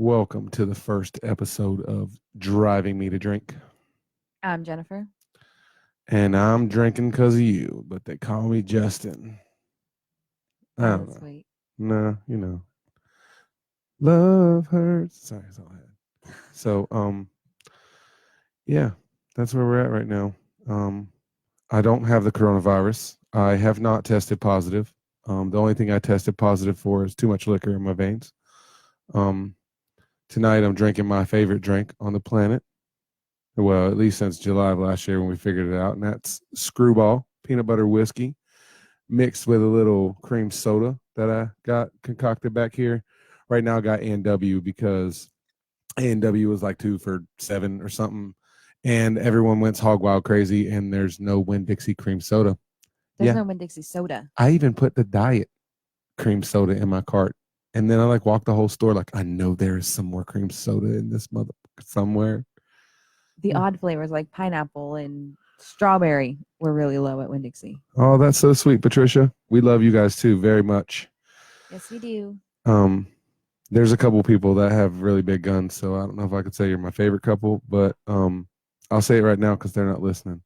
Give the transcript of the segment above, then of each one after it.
Welcome to the first episode of Driving Me to Drink. I'm Jennifer. And I'm drinking because of you, but they call me Justin. I Oh, don't that's know. sweet. No, you know. Love hurts. Sorry, that's all I had. So, yeah, that's where we're at right now. I don't have the coronavirus. I have not tested positive. The only thing I tested positive for is too much liquor in my veins. Tonight I'm drinking my favorite drink on the planet. Well, at least since July of last year when we figured it out, and that's Screwball peanut butter whiskey mixed with a little cream soda that I got concocted back here. Right now I got A&W because A&W was like 2 for $7 or something, and everyone went hog wild crazy, and there's no Winn-Dixie cream soda. There's no Winn-Dixie soda. I even put the diet cream soda in my cart, and then I walked the whole store I know there is some more cream soda in this motherfucker somewhere. The odd flavors like pineapple and strawberry were really low at Winn-Dixie. Oh, that's so sweet, Patricia. We love you guys too very much. Yes, we do. There's a couple people that have really big guns, so I don't know if I could say you're my favorite couple, but I'll say it right now because they're not listening.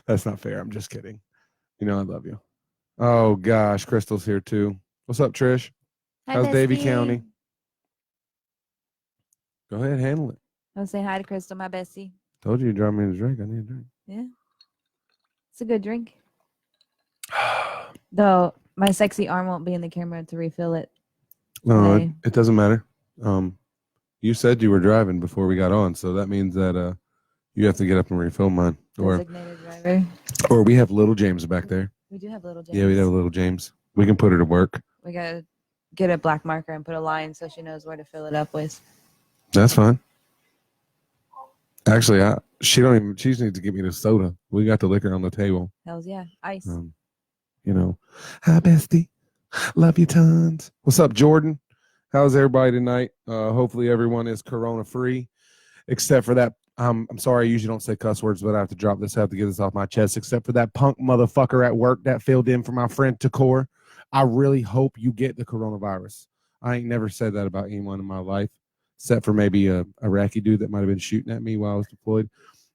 That's not fair. I'm just kidding. You know I love you. Oh gosh, Crystal's here too. What's up, Trish? Hi, How's Davie bestie. County? Go ahead, handle it. I'll say hi to Crystal, my bestie. Told you to drive me a drink. I need a drink. Yeah. It's a good drink. Though my sexy arm won't be in the camera to refill it. No, today. it doesn't matter. You said you were driving before we got on, so that means that you have to get up and refill mine. Designated driver. Or we have little James back there. We do have little James. Yeah, we have little James. We can put her to work. We gotta get a black marker and put a line so she knows where to fill it up with. That's fine. Actually, she just needs to get me the soda. We got the liquor on the table. Hells yeah. Ice. Hi, bestie. Love you tons. What's up, Jordan? How's everybody tonight? Hopefully everyone is corona free, except for that. I'm sorry, I usually don't say cuss words, but I have to drop this. I have to get this off my chest. Except for that punk motherfucker at work that filled in for my friend Takor. I really hope you get the coronavirus. I ain't never said that about anyone in my life, except for maybe a Iraqi dude that might have been shooting at me while I was deployed.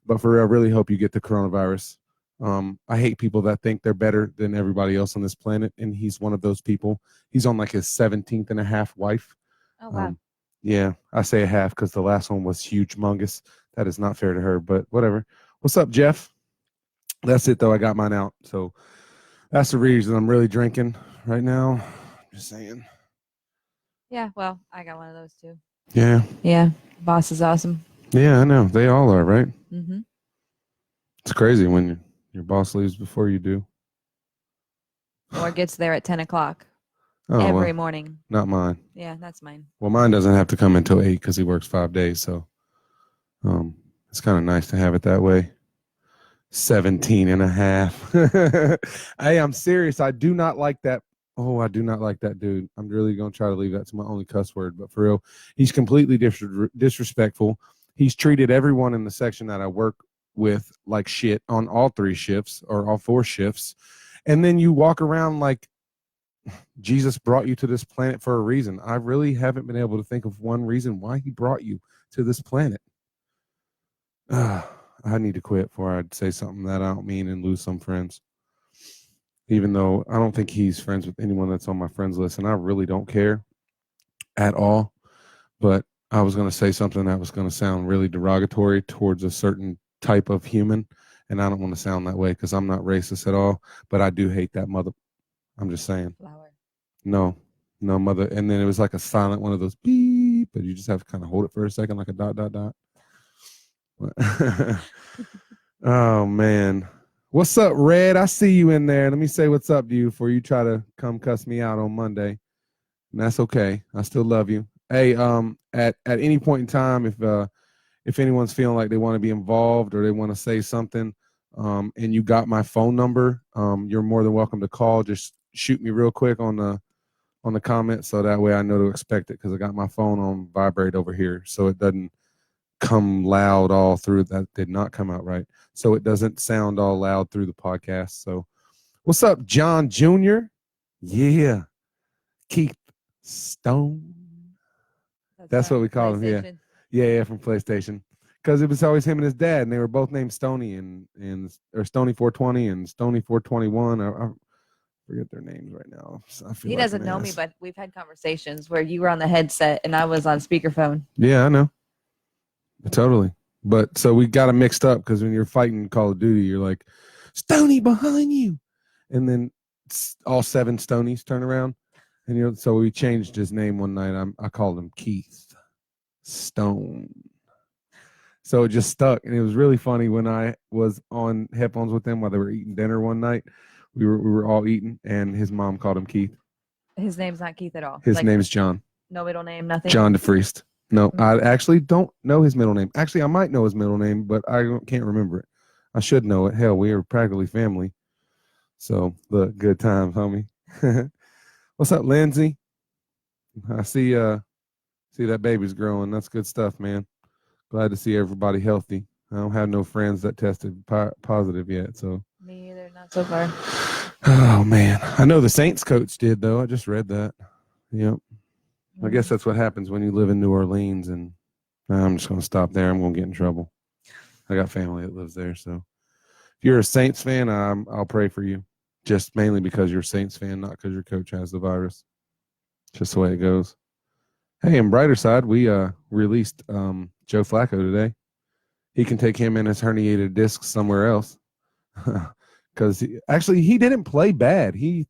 But for real, I really hope you get the coronavirus. I hate people that think they're better than everybody else on this planet, and he's one of those people. He's on his 17th and a half wife. Oh, wow. Yeah, I say a half because the last one was huge-mongous. That is not fair to her, but whatever. What's up, Jeff? That's it, though. I got mine out. So that's the reason I'm really drinking right now. Just saying. Yeah, well, I got one of those too. Yeah. Yeah, boss is awesome. Yeah, I know. They all are, right? Mm-hmm. It's crazy when your boss leaves before you do. Or gets there at 10 o'clock every morning. Not mine. Yeah, that's mine. Well, mine doesn't have to come until 8 because he works 5 days. So it's kind of nice to have it that way. 17 and a half. Hey, I'm serious. I do not like that. Oh, I do not like that dude. I'm really going to try to leave that to my only cuss word. But for real, he's completely disrespectful. He's treated everyone in the section that I work with like shit on all 3 shifts or all 4 shifts. And then you walk around like Jesus brought you to this planet for a reason. I really haven't been able to think of one reason why he brought you to this planet. I need to quit before I'd say something that I don't mean and lose some friends. Even though I don't think he's friends with anyone that's on my friends list, and I really don't care at all. But I was going to say something that was going to sound really derogatory towards a certain type of human, and I don't want to sound that way because I'm not racist at all, but I do hate that mother. I'm just saying. Flower. No, mother. And then it was like a silent one of those beep, but you just have to kind of hold it for a second like a ... Oh, man. What's up, Red? I see you in there. Let me say what's up to you before you try to come cuss me out on Monday. And that's okay. I still love you. Hey, at any point in time, if anyone's feeling like they want to be involved or they want to say something, and you got my phone number, you're more than welcome to call. Just shoot me real quick on the comment so that way I know to expect it because I got my phone on vibrate over here so it doesn't come loud all through. That did not come out right. So it doesn't sound all loud through the podcast. So what's up, John Jr.? Yeah. Keith Stone. That's what we call him. Yeah. PlayStation. Yeah, from PlayStation. Because it was always him and his dad, and they were both named Stony or Stony 420 and Stony 421. I forget their names right now. I feel He like doesn't an know me, ass. but we've had conversations where you were on the headset and I was on speakerphone. Yeah, I know. Totally. But so we got him mixed up because when you're fighting Call of Duty, you're like, Stony behind you. And then all 7 Stonies turn around. And so we changed his name one night. I called him Keith Stone. So it just stuck. And it was really funny when I was on headphones with them while they were eating dinner one night. We were all eating, and his mom called him Keith. His name's not Keith at all. His name's John. No middle name, nothing. John DeFriest. No, I actually don't know his middle name. Actually, I might know his middle name, but I can't remember it. I should know it. Hell, we are practically family. So, look, good times, homie. What's up, Lindsay? I see that baby's growing. That's good stuff, man. Glad to see everybody healthy. I don't have no friends that tested positive yet, so. Me either, not so far. Oh, man. I know the Saints coach did, though. I just read that. Yep. I guess that's what happens when you live in New Orleans, and I'm just going to stop there. I'm going to get in trouble. I got family that lives there, so if you're a Saints fan, I'll pray for you. Just mainly because you're a Saints fan, not because your coach has the virus. Just the way it goes. Hey, and brighter side, we released Joe Flacco today. He can take him and his herniated disc somewhere else. Because he didn't play bad. He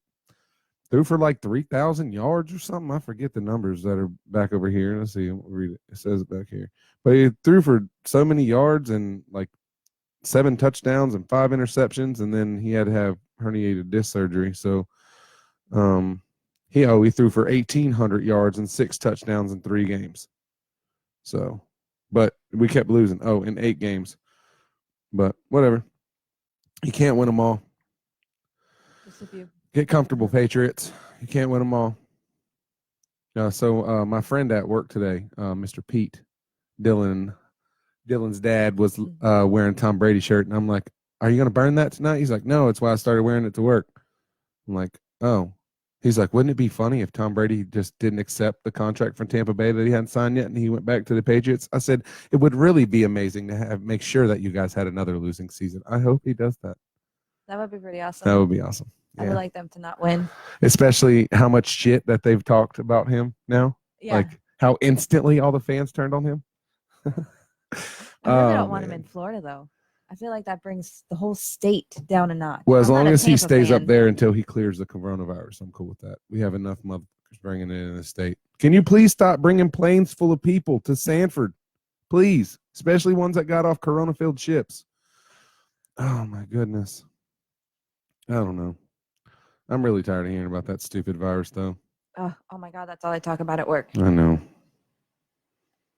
threw for like 3,000 yards or something. I forget the numbers that are back over here. Let's see. I'll read it. It says it back here. But he threw for so many yards and like 7 touchdowns and 5 interceptions, and then he had to have herniated disc surgery. So he threw for 1,800 yards and 6 touchdowns in 3 games. So, but we kept losing. In 8 games. But whatever. You can't win them all. Just a few. Get comfortable, Patriots. You can't win them all. So my friend at work today, Mr. Pete, Dylan's dad was wearing Tom Brady shirt, and I'm like, "Are you going to burn that tonight?" He's like, "No, it's why I started wearing it to work." I'm like, "Oh." He's like, "Wouldn't it be funny if Tom Brady just didn't accept the contract from Tampa Bay that he hadn't signed yet, and he went back to the Patriots?" I said, "It would really be amazing to make sure that you guys had another losing season. I hope he does that." That would be pretty awesome. That would be awesome. I would like them to not win. Especially how much shit that they've talked about him now. Yeah. Like how instantly all the fans turned on him. I really don't want him in Florida, though. I feel like that brings the whole state down a notch. Well, as I'm long not a as he Tampa stays fan. up there until he clears the coronavirus, I'm cool with that. We have enough motherfuckers bringing it in the state. Can you please stop bringing planes full of people to Sanford? Please. Especially ones that got off corona-filled ships. Oh, my goodness. I don't know. I'm really tired of hearing about that stupid virus, though. Oh my God, that's all I talk about at work. I know.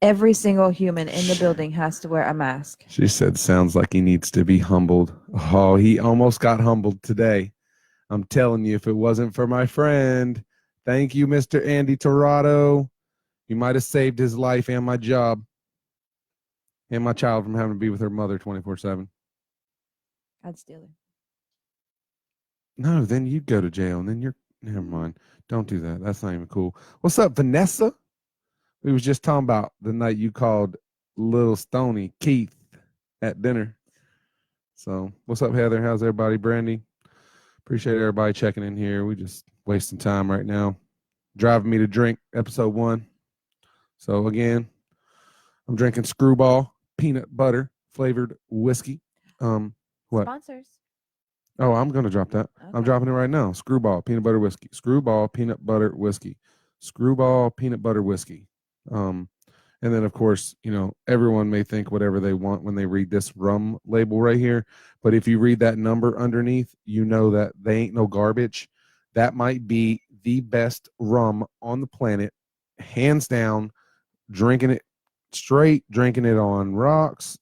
Every single human in the building has to wear a mask. She said, sounds like he needs to be humbled. Oh, he almost got humbled today. I'm telling you, if it wasn't for my friend, thank you, Mr. Andy Torado. You might have saved his life and my job and my child from having to be with her mother 24/7. God steal her. No, then you'd go to jail, and then never mind. Don't do that. That's not even cool. What's up, Vanessa? We was just talking about the night you called Little Stony Keith at dinner. So what's up, Heather? How's everybody? Brandy? Appreciate everybody checking in here. We just wasting time right now. Driving Me to Drink, episode 1. So again, I'm drinking Screwball peanut butter flavored whiskey. What? Sponsors. Oh, I'm going to drop that. Okay. I'm dropping it right now. Screwball peanut butter whiskey. Screwball peanut butter whiskey. Screwball peanut butter whiskey. And then, of course, everyone may think whatever they want when they read this rum label right here. But if you read that number underneath, you know that they ain't no garbage. That might be the best rum on the planet, hands down. Drinking it straight, drinking it on rocks.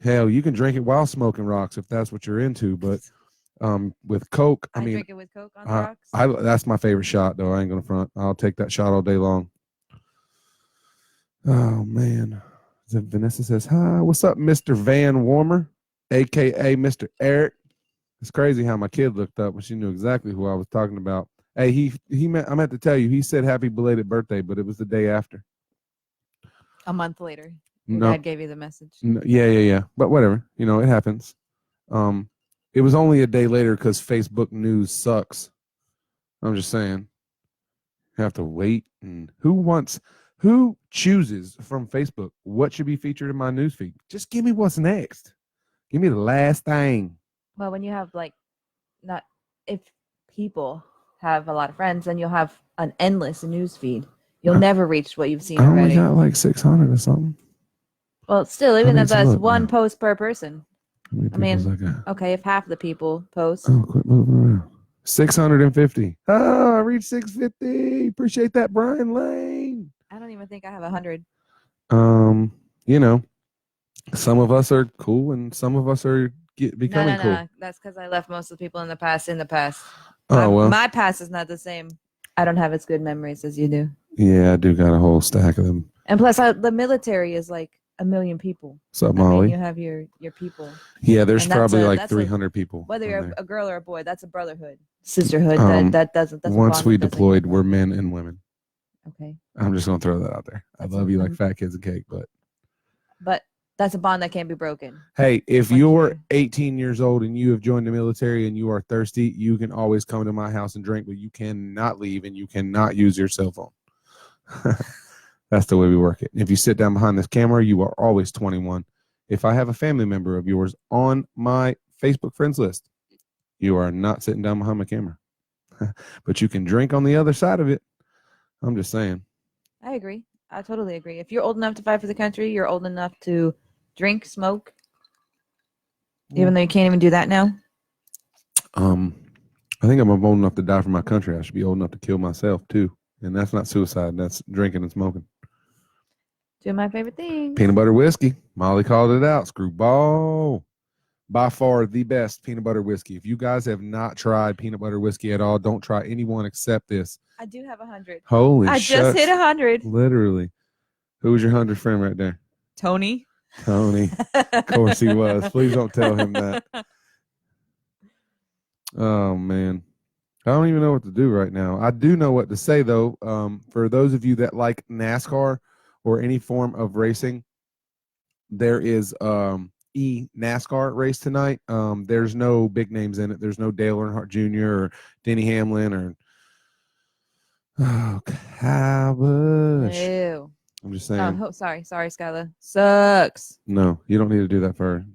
Hell, you can drink it while smoking rocks if that's what you're into. But with Coke, I mean, drink it with Coke on the rocks. that's my favorite shot, though. I ain't gonna front. I'll take that shot all day long. Oh man, Vanessa says hi. What's up, Mr. Van Warmer, aka Mr. Eric? It's crazy how my kid looked up when she knew exactly who I was talking about. Hey, I meant to tell you, he said happy belated birthday, but it was the day after. A month later, your No, dad gave you the message. yeah. But whatever, it happens. It was only a day later because Facebook news sucks. I'm just saying, you have to wait. And who chooses from Facebook what should be featured in my newsfeed? Just give me what's next. Give me the last thing. Well, when you have not if people have a lot of friends, then you'll have an endless news feed. You'll never reach what you've seen I only already. got like 600 or something. Well, still, even need if to that's look one now. post per person. How many I mean, people's I got? okay, if half the people post. Oh, quit moving around. 650. Oh, I reached 650. Appreciate that, Brian Lane. I don't even think I have 100. Some of us are cool and some of us are becoming cool. No. That's because I left most of the people in the past. Oh, well. My past is not the same. I don't have as good memories as you do. Yeah, I do got a whole stack of them. And plus, the military is like 1 million people. What's up, Molly? You have your people. Yeah, there's probably like 300 people. Whether you're a girl or a boy, that's a brotherhood, sisterhood. That doesn't. Once we deployed, we're men and women. Okay. I'm just gonna throw that out there. I love you like fat kids and cake, but that's a bond that can't be broken. Hey, if you're 18 years old and you have joined the military and you are thirsty, you can always come to my house and drink, but you cannot leave and you cannot use your cell phone. That's the way we work it. If you sit down behind this camera, you are always 21. If I have a family member of yours on my Facebook friends list, you are not sitting down behind my camera. But you can drink on the other side of it. I'm just saying. I agree. I totally agree. If you're old enough to fight for the country, you're old enough to drink, smoke, even though you can't even do that now. I think I'm old enough to die for my country. I should be old enough to kill myself too. And that's not suicide. That's drinking and smoking. Two of my favorite things. Peanut butter whiskey. Molly called it out. Screwball. By far the best peanut butter whiskey. If you guys have not tried peanut butter whiskey at all, don't try anyone except this. I do have 100. Holy shit. I just hit 100. Literally. Who was your 100th friend right there? Tony. Of course he was. Please don't tell him that. Oh, man. I don't even know what to do right now. I do know what to say, though. For those of you that like NASCAR or any form of racing, there is NASCAR race tonight. There's no big names in it. There's no Dale Earnhardt Jr. or Denny Hamlin or Kyle Busch. Ew. I'm just saying. Oh, sorry, Skyla. Sucks. No, you don't need to do that for her.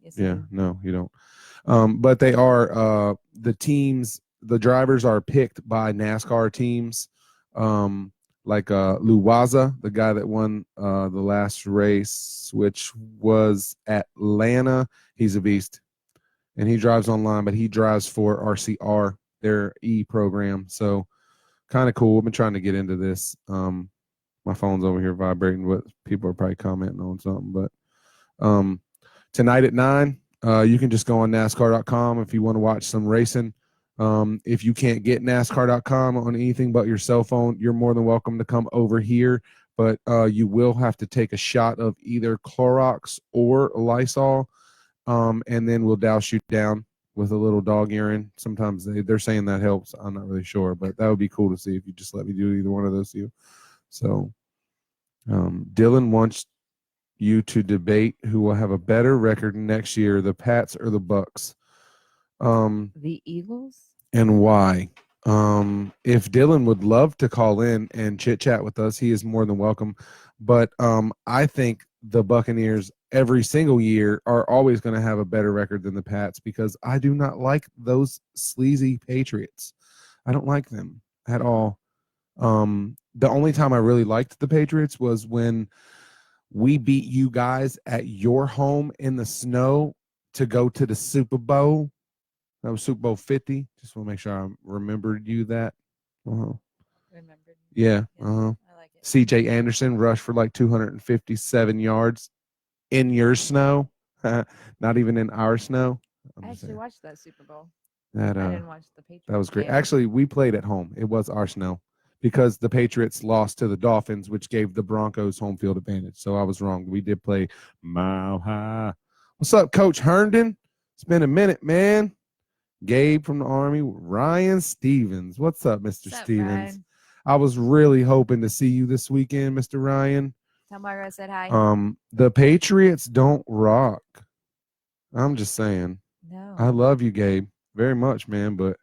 Yes, yeah, no, you don't. But they are the teams. The drivers are picked by NASCAR teams. Like Luwaza, the guy that won the last race, which was Atlanta. He's a beast. And he drives online, but he drives for RCR, their E program. So kind of cool. I've been trying to get into this. My phone's over here vibrating, but people are probably commenting on something. But tonight at 9, you can just go on NASCAR.com if you want to watch some racing. If you can't get NASCAR.com on anything but your cell phone, you're more than welcome to come over here. But you will have to take a shot of either Clorox or Lysol, and then we'll douse you down with a little dog urine. Sometimes they're saying that helps. I'm not really sure, but that would be cool to see if you just let me do either one of those to you. So Dylan wants you to debate who will have a better record next year, the Pats or the Bucks. The Eagles? And why? If Dylan would love to call in and chit chat with us, he is more than welcome. But I think the Buccaneers every single year are always going to have a better record than the Pats because I do not like those sleazy Patriots. I don't like them at all. The only time I really liked the Patriots was when we beat you guys at your home in the snow to go to the Super Bowl. That was Super Bowl 50. Just want to make sure I remembered you that. Remembered. Yeah. I like it. C.J. Anderson rushed for like 257 yards in your snow. Not even in our snow. I actually watched that Super Bowl. I didn't watch the Patriots. That was great. game. Actually, we played at home. It was our snow because the Patriots lost to the Dolphins, which gave the Broncos home field advantage. So I was wrong. We did play Mile High. What's up, Coach Herndon? It's been a minute, man. Gabe from the Army, Ryan Stevens. What's up, Mr. What's up, Stevens? Ryan? I was really hoping to see you this weekend, Mr. Ryan. Tell Margo I said hi. The Patriots don't rock. I'm just saying. No. I love you, Gabe, very much, man. But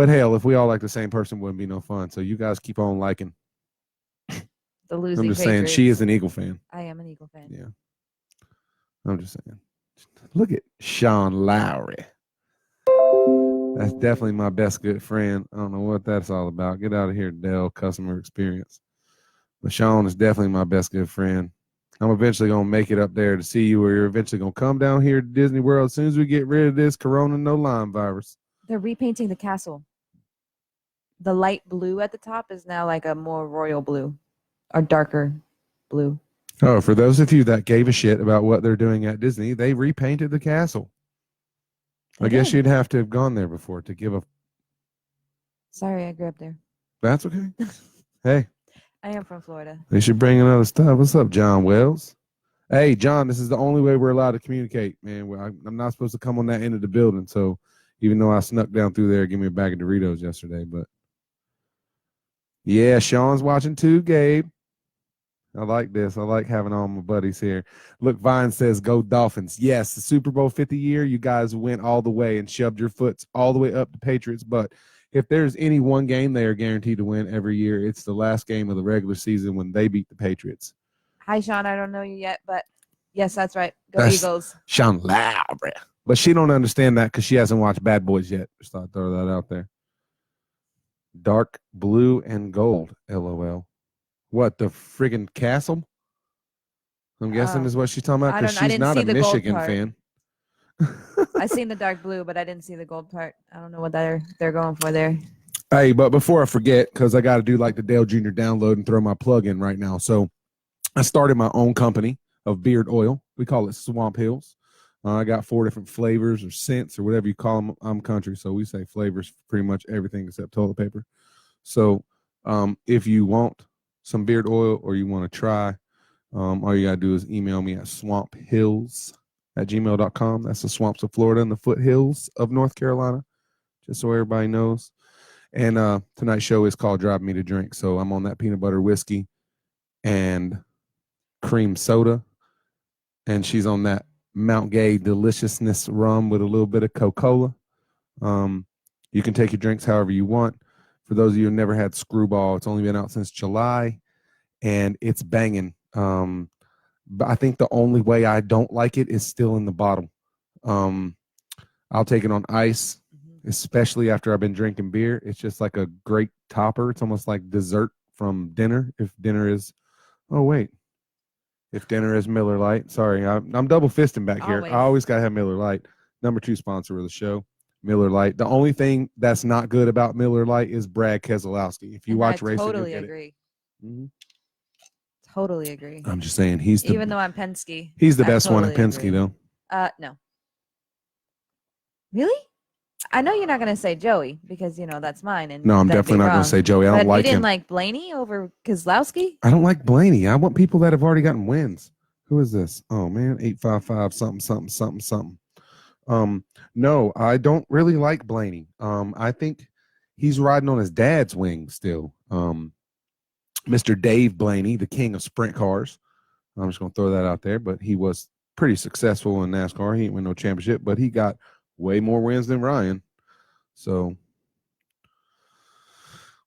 hell, if we all like the same person, wouldn't be no fun. So you guys keep on liking. The losing I'm just saying, she Patriots. is an Eagle fan. I am an Eagle fan. Yeah. I'm just saying. Look at Sean Lowry. That's definitely my best good friend. I don't know what that's all about. Get out of here, Dell, customer experience. But Sean is definitely my best good friend. I'm eventually going to make it up there to see you, or you're eventually going to come down here to Disney World as soon as we get rid of this Corona no Lyme virus. They're repainting the castle. The light blue at the top is now like a more royal blue or darker blue. Oh, for those of you that gave a shit about what they're doing at Disney, they repainted the castle. I guess you'd have to have gone there before to give a... Sorry, I grew up there. That's okay. Hey. I am from Florida. They should bring in other stuff. What's up, John Wells? Hey, John, this is the only way we're allowed to communicate, man. I'm not supposed to come on that end of the building, so even though I snuck down through there, give me a bag of Doritos yesterday, but yeah, Sean's watching too, Gabe. I like this. I like having all my buddies here. Look, Vine says, go Dolphins. Yes, the Super Bowl 50 year, you guys went all the way and shoved your foots all the way up the Patriots. But if there's any one game they are guaranteed to win every year, it's the last game of the regular season when they beat the Patriots. Hi, Sean. I don't know you yet, but yes, that's right. That's Eagles. Sean Lowry. But she don't understand that because she hasn't watched Bad Boys yet. Just thought I'd throw that out there. Dark blue and gold, LOL. What, the friggin' castle? I'm guessing is what she's talking about because she's not a Michigan fan. I seen the dark blue, but I didn't see the gold part. I don't know what they're going for there. Hey, but before I forget, because I got to do like the Dale Jr. download and throw my plug in right now. So I started my own company of beard oil. We call it Swamp Hills. I got 4 different flavors or scents or whatever you call them. I'm country, so we say flavors for pretty much everything except toilet paper. So if you want some beard oil or you want to try, all you got to do is email me at swamphills@gmail.com. That's the swamps of Florida and the foothills of North Carolina, just so everybody knows. And tonight's show is called Drive Me to Drink. So I'm on that peanut butter whiskey and cream soda. And she's on that Mount Gay deliciousness rum with a little bit of Coca-Cola. You can take your drinks however you want. For those of you who never had Screwball, it's only been out since July, and it's banging. But I think the only way I don't like it is still in the bottle. I'll take it on ice, especially after I've been drinking beer. It's just like a great topper. It's almost like dessert from dinner. If dinner is Miller Lite. Sorry, I'm double fisting back here. I always got to have Miller Lite. Number 2 sponsor of the show. Miller Lite. The only thing that's not good about Miller Lite is Brad Keselowski. If you watch racing, totally agree. Totally agree. I'm just saying even though I'm Penske, he's the best one at Penske though. No. Really? I know you're not going to say Joey because that's mine. And no, I'm definitely not going to say Joey. I don't like him. You didn't like Blaney over Keselowski? I don't like Blaney. I want people that have already gotten wins. Who is this? Oh man, 855 something. No, I don't really like Blaney. I think he's riding on his dad's wing still. Mr. Dave Blaney, the king of sprint cars. I'm just going to throw that out there, but he was pretty successful in NASCAR. He didn't win no championship, but he got way more wins than Ryan. So,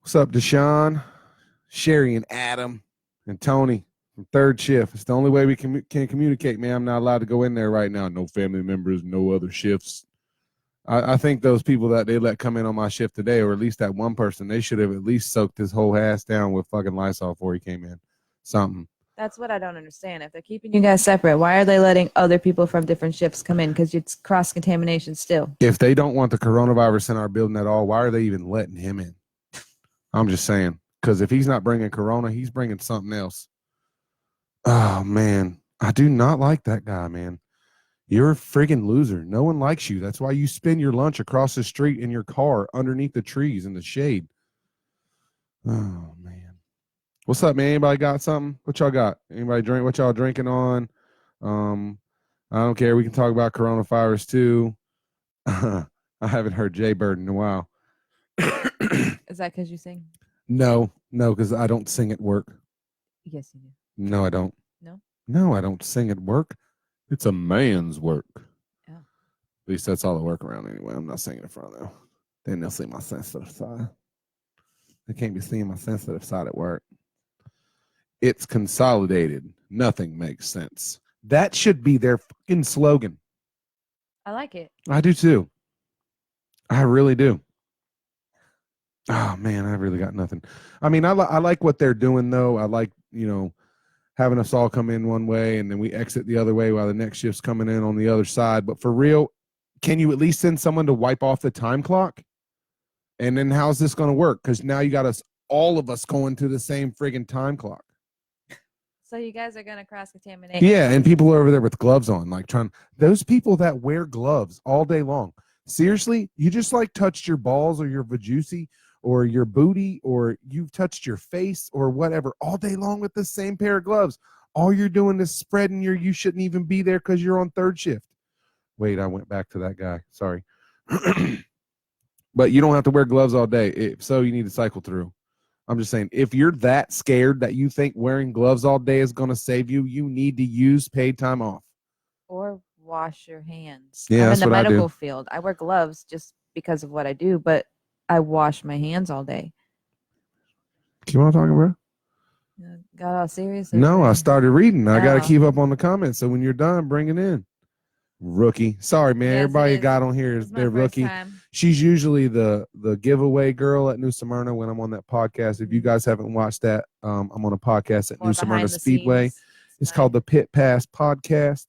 what's up, Deshaun, Sherry, and Adam, and Tony from Third Shift? It's the only way we can communicate, man. I'm not allowed to go in there right now. No family members, no other shifts. I think those people that they let come in on my shift today, or at least that one person, they should have at least soaked his whole ass down with fucking Lysol before he came in. Something. That's what I don't understand. If they're keeping you guys separate, why are they letting other people from different shifts come in? Because it's cross-contamination still. If they don't want the coronavirus in our building at all, why are they even letting him in? I'm just saying. Because if he's not bringing corona, he's bringing something else. Oh, man. I do not like that guy, man. You're a friggin' loser. No one likes you. That's why you spend your lunch across the street in your car underneath the trees in the shade. Oh, man. What's up, man? Anybody got something? What y'all got? Anybody drink? What y'all drinking on? I don't care. We can talk about coronavirus too. I haven't heard Jay Bird in a while. Is that because you sing? No, because I don't sing at work. Yes, you do. No, I don't. No? No, I don't sing at work. It's a man's work. Oh. At least that's all the work around anyway. I'm not singing in front of them. Then they'll see my sensitive side. They can't be seeing my sensitive side at work. It's consolidated. Nothing makes sense. That should be their fucking slogan. I like it. I do too. I really do. Oh man, I really got nothing. I mean, I like what they're doing though. I like, having us all come in one way and then we exit the other way while the next shift's coming in on the other side. But for real, can you at least send someone to wipe off the time clock? And then how's this going to work? Because now you got all of us going to the same friggin' time clock. So you guys are gonna cross contaminate. Yeah, and people are over there with gloves on, like those people that wear gloves all day long. Seriously, you just like touched your balls or your vajayjay or your booty or you've touched your face or whatever all day long with the same pair of gloves. All you're doing is spreading you shouldn't even be there because you're on third shift. Wait, I went back to that guy. Sorry. But you don't have to wear gloves all day. If so, you need to cycle through. I'm just saying, if you're that scared that you think wearing gloves all day is going to save you, you need to use paid time off. Or wash your hands. Yeah, I'm that's in the what I do. medical field. I wear gloves just because of what I do, but I wash my hands all day. Keep on talking, bro. Got all serious? No, I started reading. I got to Oh. keep up on the comments. So when you're done, bring it in. Rookie. Sorry, man. Yes, Everybody it is. got on here It's is my their first rookie. time. She's usually the giveaway girl at New Smyrna when I'm on that podcast. If you guys haven't watched that, I'm on a podcast at More New Smyrna behind the Speedway. scenes. It's called the Pit Pass Podcast.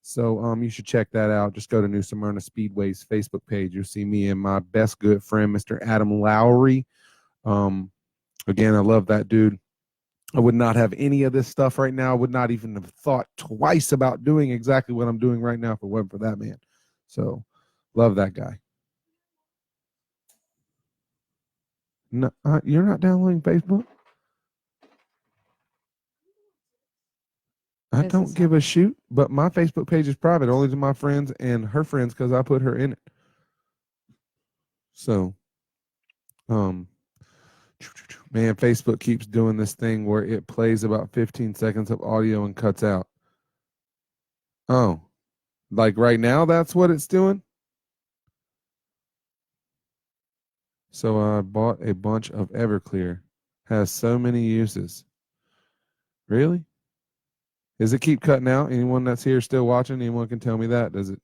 So you should check that out. Just go to New Smyrna Speedway's Facebook page. You'll see me and my best good friend, Mr. Adam Lowry. Again, I love that dude. I would not have any of this stuff right now. I would not even have thought twice about doing exactly what I'm doing right now if it wasn't for that man. So, love that guy. No, you're not downloading Facebook? I don't give a shoot, but my Facebook page is private, only to my friends and her friends because I put her in it. So, man, Facebook keeps doing this thing where it plays about 15 seconds of audio and cuts out. Oh, like right now, that's what it's doing? So I bought a bunch of Everclear. Has so many uses. Really? Does it keep cutting out? Anyone that's here still watching? Anyone can tell me that? Does it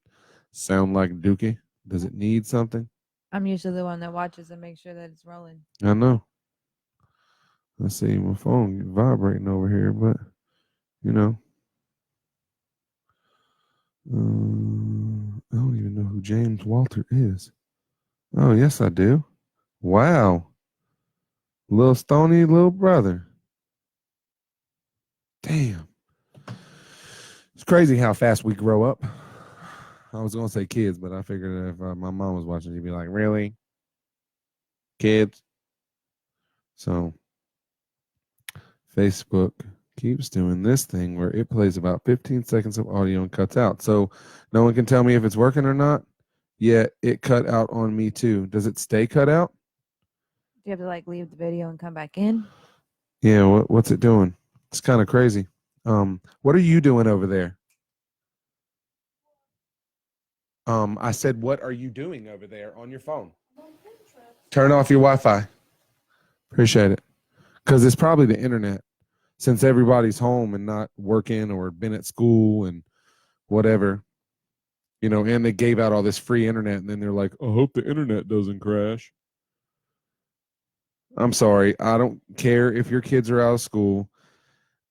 sound like Dookie? Does it need something? I'm usually the one that watches and makes sure that it's rolling. I know. Let's see, my phone vibrating over here, but I don't even know who James Walter is. Oh, yes, I do. Wow. Little Stony little brother. Damn. It's crazy how fast we grow up. I was going to say kids, but I figured if my mom was watching, she'd be like, really? Kids? So, Facebook keeps doing this thing where it plays about 15 seconds of audio and cuts out. So, no one can tell me if it's working or not. Yet, it cut out on me too. Does it stay cut out? Do you have to leave the video and come back in? Yeah, what's it doing? It's kind of crazy. What are you doing over there? I said, what are you doing over there on your phone? Turn off your Wi-Fi. Appreciate it. Because it's probably the internet. Since everybody's home and not working or been at school and whatever, and they gave out all this free internet and then they're like, I hope the internet doesn't crash. I'm sorry. I don't care if your kids are out of school.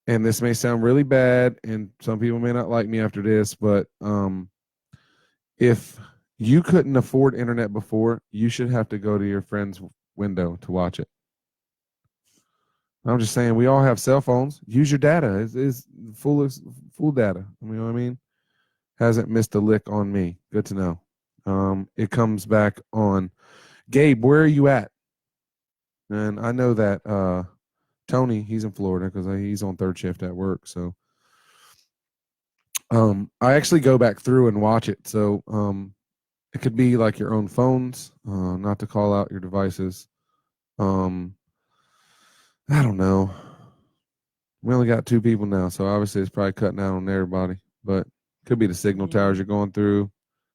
And this may sound really bad, and some people may not like me after this, but if you couldn't afford internet before, you should have to go to your friend's window to watch it. I'm just saying, we all have cell phones. Use your data. It's full data. You know what I mean? Hasn't missed a lick on me. Good to know. It comes back on. Gabe, where are you at? And I know that Tony, he's in Florida because he's on third shift at work. So I actually go back through and watch it. So It could be like your own phones, not to call out your devices. I don't know. We only got 2 people now, so obviously it's probably cutting out on everybody. But could be the signal towers you're going through.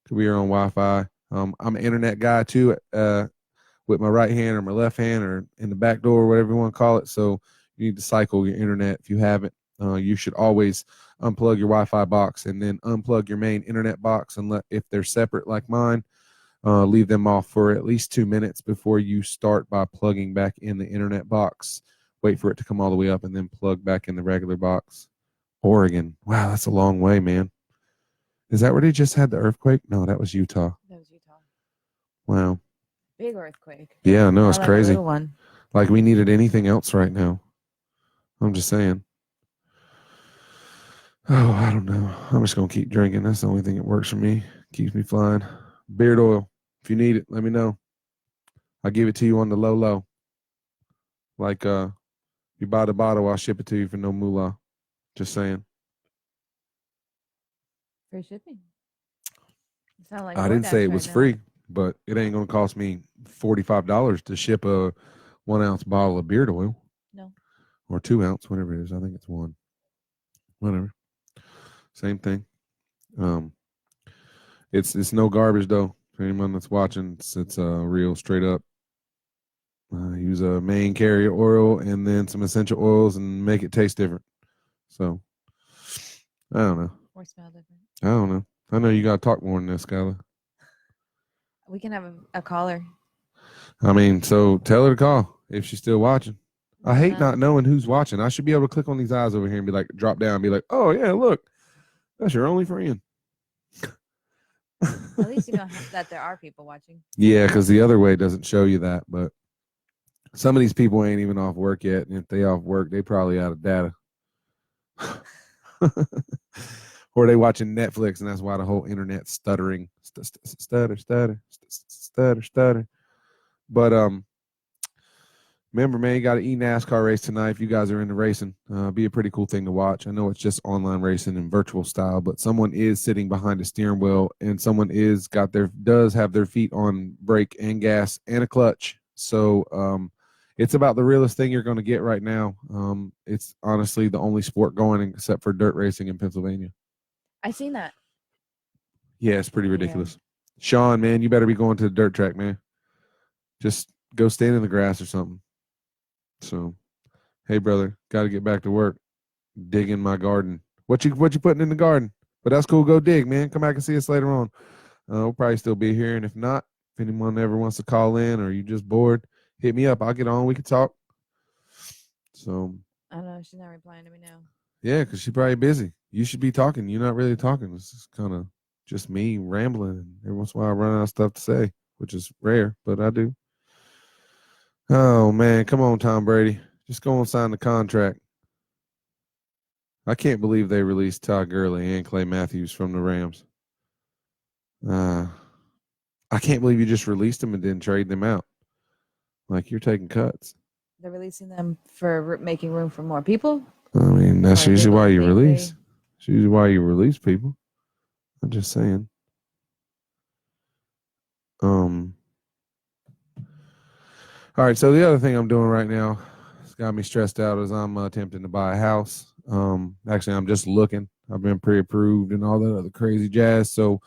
Could be your own Wi-Fi. I'm an internet guy too, with my right hand or my left hand or in the back door, whatever you want to call it. So you need to cycle your internet if you haven't. You should always unplug your Wi-Fi box and then unplug your main internet box, and if they're separate like mine, leave them off for at least 2 minutes before you start by plugging back in the internet box. Wait for it to come all the way up and then plug back in the regular box. Oregon. Wow, that's a long way, man. Is that where they just had the earthquake? No, that was Utah. That was Utah. Wow. Big earthquake. Yeah, no, it's Not like a crazy. little one. Like we needed anything else right now. I'm just saying. Oh, I don't know. I'm just going to keep drinking. That's the only thing that works for me. Keeps me flying. Beard oil. If you need it, let me know. I'll give it to you on the low. Like, you buy the bottle, I'll ship it to you for no moolah. Just saying. Free shipping. You sound like I didn't say DoorDash it was right now. free, but it ain't going to cost me $45 to ship a 1 ounce bottle of beard oil. No. Or 2 ounce, whatever it is. I think it's 1. Whatever. Same thing. It's no garbage though. For anyone that's watching, it's real straight up. Use a main carrier oil and then some essential oils and make it taste different. So I don't know. Or smell different. I don't know. I know you got to talk more than this, Skylar. We can have a caller. I mean, so tell her to call if she's still watching. I hate Yeah. not knowing who's watching. I should be able to click on these eyes over here and be like, drop down and be like, oh yeah, look, that's your only friend. At least you know that there are people watching. Yeah, because the other way doesn't show you that. But some of these people ain't even off work yet. And if they off work, they probably out of data. Or they watching Netflix, and that's why the whole internet's stuttering. Stutter. But remember, man, you got an NASCAR race tonight. If you guys are into racing, be a pretty cool thing to watch. I know it's just online racing in virtual style, but someone is sitting behind a steering wheel, and someone does have their feet on brake and gas and a clutch. So it's about the realest thing you're going to get right now. It's honestly the only sport going except for dirt racing in Pennsylvania. I seen that. Yeah, it's pretty ridiculous. Sean, man, you better be going to the dirt track, man. Just go stand in the grass or something. So, hey, brother, got to get back to work. Digging my garden. What you putting in the garden? But that's cool. Go dig, man. Come back and see us later on. We'll probably still be here. And if not, if anyone ever wants to call in or you just bored, hit me up. I'll get on. We can talk. So, I don't know. She's not replying to me now. yeah, because she's probably busy. You should be talking. You're not really talking. This is kind of just me rambling. And every once in a while, I run out of stuff to say, which is rare, but I do. Oh, man. Come on, Tom Brady. Just go and sign the contract. I can't believe they released Todd Gurley and Clay Matthews from the Rams. I can't believe you just released them and didn't trade them out. Like, you're taking cuts. They're releasing them for making room for more people. I mean, that's Or usually they why don't you think release. they- It's usually why you release people. I'm just saying. All right, so the other thing I'm doing right now, it's got me stressed out, is I'm attempting to buy a house. Actually, I'm just looking. I've been pre-approved and all that other crazy jazz, so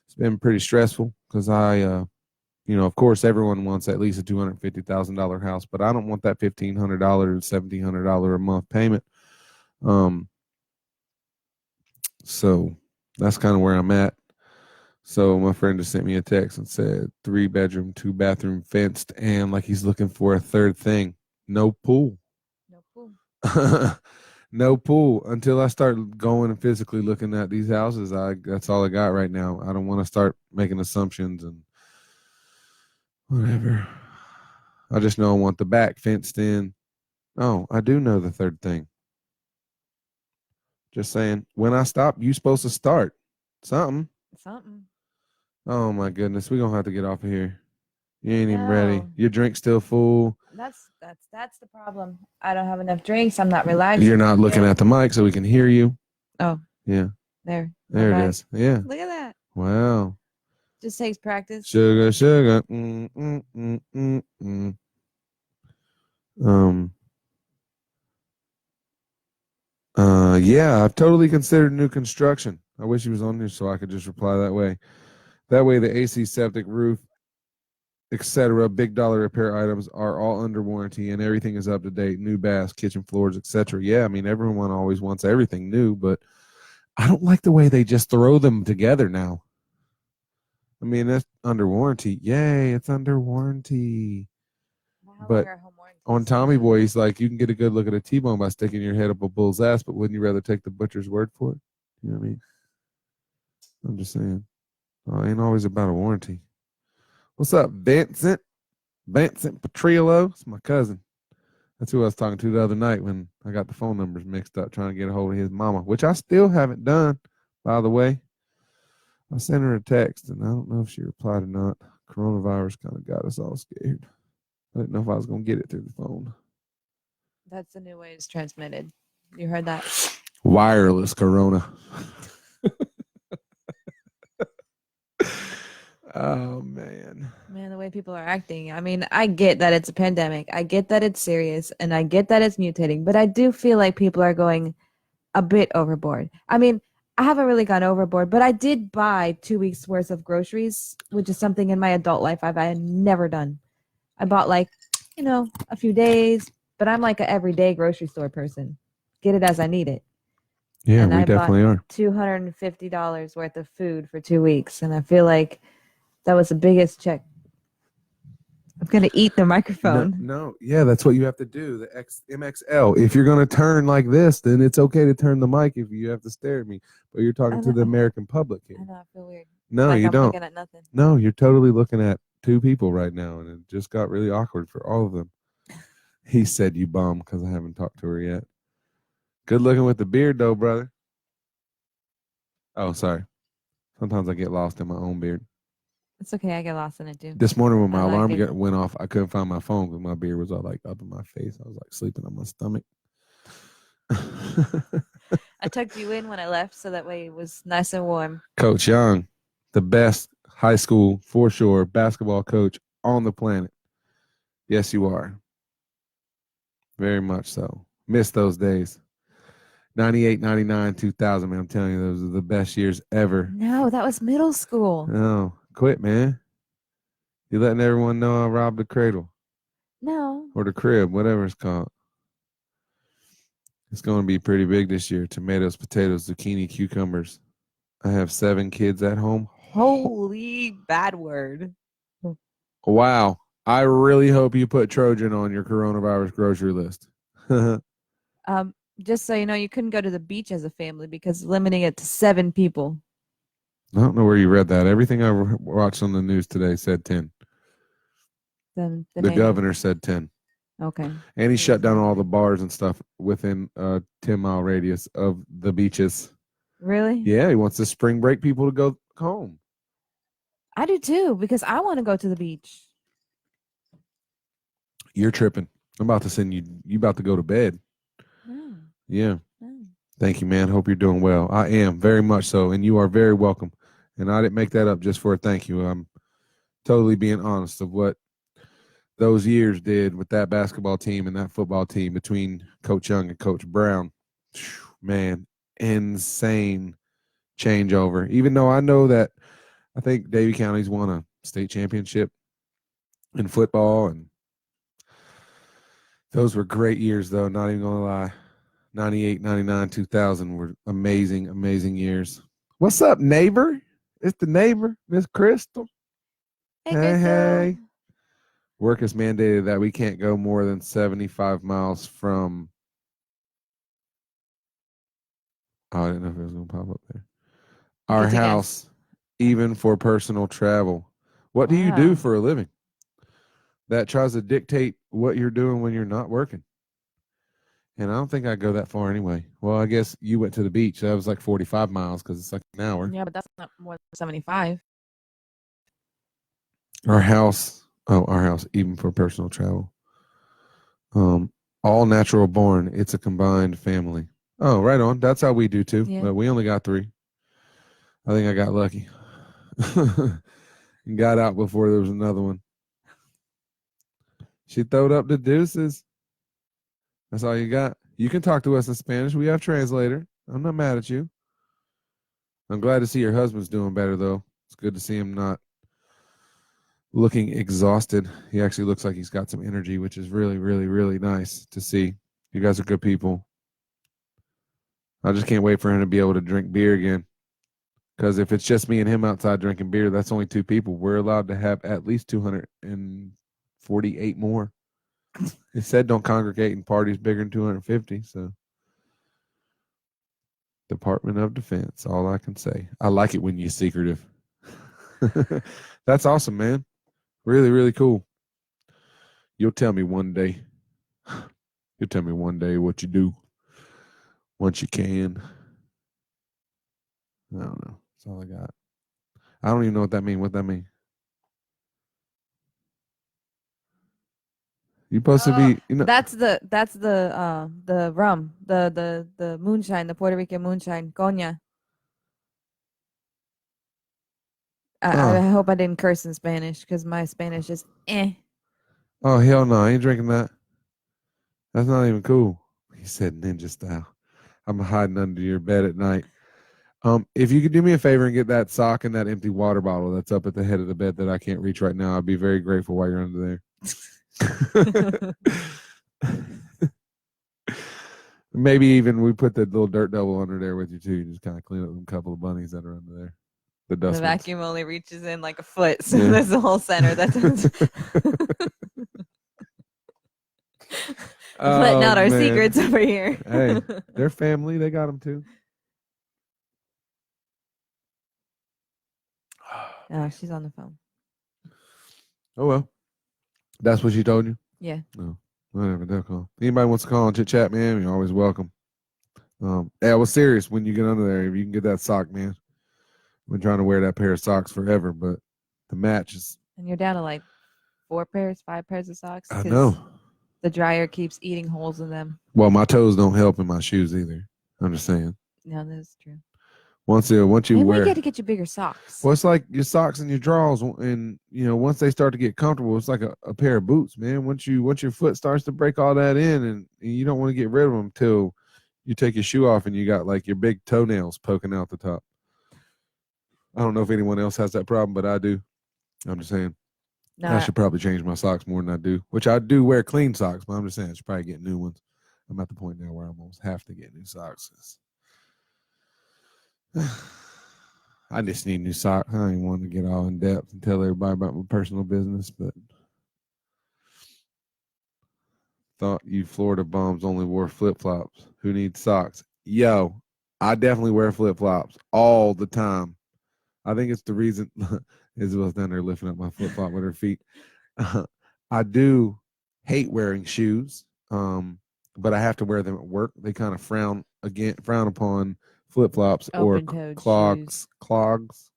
it's been pretty stressful because of course, everyone wants at least a $250,000 house, but I don't want that $1,500, $1,700 a month payment. So that's kind of where I'm at. So my friend just sent me a text and said 3-bedroom, 2-bathroom, fenced, and like he's looking for a third thing. No pool. No pool. No pool. Until I start going and physically looking at these houses, that's all I got right now. I don't want to start making assumptions and whatever. I just know I want the back fenced in. Oh, I do know the third thing. Just saying, when I stop, you supposed to start something. Oh my goodness, we're gonna have to get off of here. You ain't even ready. No. Your drink's still full. That's the problem. I don't have enough drinks. I'm not relaxed. You're not looking at the mic so we can hear you. Oh. Yeah. There. There Okay. it is. Yeah. Look at that. Wow. Just takes practice. Sugar, sugar. Mm, mm, mm, mm, mm. Yeah, I've totally considered new construction. I wish he was on here so I could just reply that way. That way, the AC, septic, roof, etc., big dollar repair items are all under warranty and everything is up to date. New baths, kitchen floors, etc. Yeah, I mean, everyone always wants everything new, but I don't like the way they just throw them together now. I mean, that's under warranty. Yay, it's under warranty. How long But are home warranties on Tommy usually? Boy, he's like, you can get a good look at a T-bone by sticking your head up a bull's ass, but wouldn't you rather take the butcher's word for it? You know what I mean? I'm just saying. Ain't always about a warranty. What's up, Vincent? Vincent Petrillo? It's my cousin. That's who I was talking to the other night when I got the phone numbers mixed up trying to get a hold of his mama, which I still haven't done, by the way. I sent her a text, and I don't know if she replied or not. Coronavirus kind of got us all scared. I didn't know if I was going to get it through the phone. That's the new way it's transmitted. You heard that? Wireless corona. Oh, man. Man, the way people are acting. I mean, I get that it's a pandemic. I get that it's serious, and I get that it's mutating, but I do feel like people are going a bit overboard. I mean, I haven't really gone overboard, but I did buy 2 weeks worth of groceries, which is something in my adult life I've never done. I bought like, a few days, but I'm like an everyday grocery store person. Get it as I need it. Yeah, And we I definitely bought are. $250 worth of food for 2 weeks, and I feel like that was the biggest check. I'm gonna eat the microphone. No, yeah, that's what you have to do. The MXL. If you're gonna turn like this, then it's okay to turn the mic if you have to stare at me. But you're talking to the American public here. I know, I feel weird. No, like you I'm don't. looking at nothing. No, you're totally looking at two people right now, and it just got really awkward for all of them. He said you bum because I haven't talked to her yet. Good looking with the beard though, brother. Oh, sorry. Sometimes I get lost in my own beard. It's okay. I get lost in it too. This morning when my I like alarm it. went off, I couldn't find my phone because my beard was all like up in my face. I was like sleeping on my stomach. I tucked you in when I left, so that way it was nice and warm. Coach Young, the best high school, for sure, basketball coach on the planet. Yes, you are. Very much so. Miss those days. 98, 99, 2000, man. I'm telling you, those are the best years ever. No, that was middle school. No, quit, man. You letting everyone know I robbed the cradle No. or the crib, whatever it's called. It's going to be pretty big this year. Tomatoes, potatoes, zucchini, cucumbers. I have 7 kids at home. Holy bad word. Wow. I really hope you put Trojan on your coronavirus grocery list. Just so you know, you couldn't go to the beach as a family because limiting it to 7 people. I don't know where you read that. Everything I watched on the news today said 10. Then The governor said 10. Okay. And he shut down all the bars and stuff within a 10-mile radius of the beaches. Really? Yeah, he wants the spring break people to go home. I do too, because I want to go to the beach. You're tripping. I'm about to send you. You about to go to bed. No. Yeah. No. Thank you, man. Hope you're doing well. I am, very much so. And you are very welcome. And I didn't make that up just for a thank you. I'm totally being honest of what those years did with that basketball team and that football team between Coach Young and Coach Brown. Man, insane changeover. Even though I know that I think Davie County's won a state championship in football, and those were great years, though, not even going to lie. 98, 99, 2000 were amazing, amazing years. What's up, neighbor? It's the neighbor, Miss Crystal. Hey. Work has mandated that we can't go more than 75 miles from. Oh, I didn't know if it was going to pop up there. Our house, even for personal travel. What do you do for a living? That tries to dictate what you're doing when you're not working. And I don't think I'd go that far anyway. Well, I guess you went to the beach. That was like 45 miles because it's like an hour. Yeah, but that's not more than 75. Our house, even for personal travel. All natural born. It's a combined family. Oh, right on. That's how we do too. Yeah. But we only got 3. I think I got lucky. and got out before there was another one. She throwed up the deuces. That's all you got. You can talk to us in Spanish. We have translator. I'm not mad at you. I'm glad to see your husband's doing better, though. It's good to see him not looking exhausted. He actually looks like he's got some energy, which is really, really, really nice to see. You guys are good people. I just can't wait for him to be able to drink beer again. Because if it's just me and him outside drinking beer, that's only 2 people. We're allowed to have at least 248 more. It said don't congregate in parties bigger than 250. So, Department of Defense, all I can say. I like it when you're secretive. That's awesome, man. Really, really cool. You'll tell me one day. You'll tell me one day what you do once you can. I don't know. That's all I got. I don't even know what that means. What that mean? You supposed to be, That's the rum, the moonshine, the Puerto Rican moonshine, coña. I hope I didn't curse in Spanish because my Spanish is eh. Oh, hell no. I ain't drinking that. That's not even cool. He said ninja style. I'm hiding under your bed at night. If you could do me a favor and get that sock and that empty water bottle that's up at the head of the bed that I can't reach right now, I'd be very grateful while you're under there. Maybe even we put the little dirt devil under there with you too. Just kind of clean up a couple of bunnies that are under there. The dust. The vacuum only reaches in like a foot, so that's the whole center. That's letting out our secrets over here. Hey, they're family. They got them too. Oh, she's on the phone. Oh well, that's what she told you. Yeah. No, whatever. They'll call. Anybody wants to call and chit chat, man? You're always welcome. I was serious when you get under there. If you can get that sock, man. I've been trying to wear that pair of socks forever, but the match is. And you're down to like 5 pairs of socks. I know. The dryer keeps eating holes in them. Well, my toes don't help in my shoes either. I'm just saying. No, that's true. Once you Maybe wear, we got to get you bigger socks. Well, it's like your socks and your drawers, and once they start to get comfortable, it's like a pair of boots, man. Once your foot starts to break all that in, and you don't want to get rid of them till you take your shoe off and you got like your big toenails poking out the top. I don't know if anyone else has that problem, but I do. I'm just saying. No, I should probably change my socks more than I do, which I do wear clean socks, but I'm just saying I should probably get new ones. I'm at the point now where I almost have to get new socks. I just need new socks. I don't even want to get all in depth and tell everybody about my personal business, but thought you Florida bums only wore flip-flops. Who needs socks? Yo, I definitely wear flip-flops all the time. I think it's the reason Isabel's down there lifting up my flip-flop with her feet. I do hate wearing shoes, but I have to wear them at work. They kind of frown upon flip-flops or clogs, Crocs,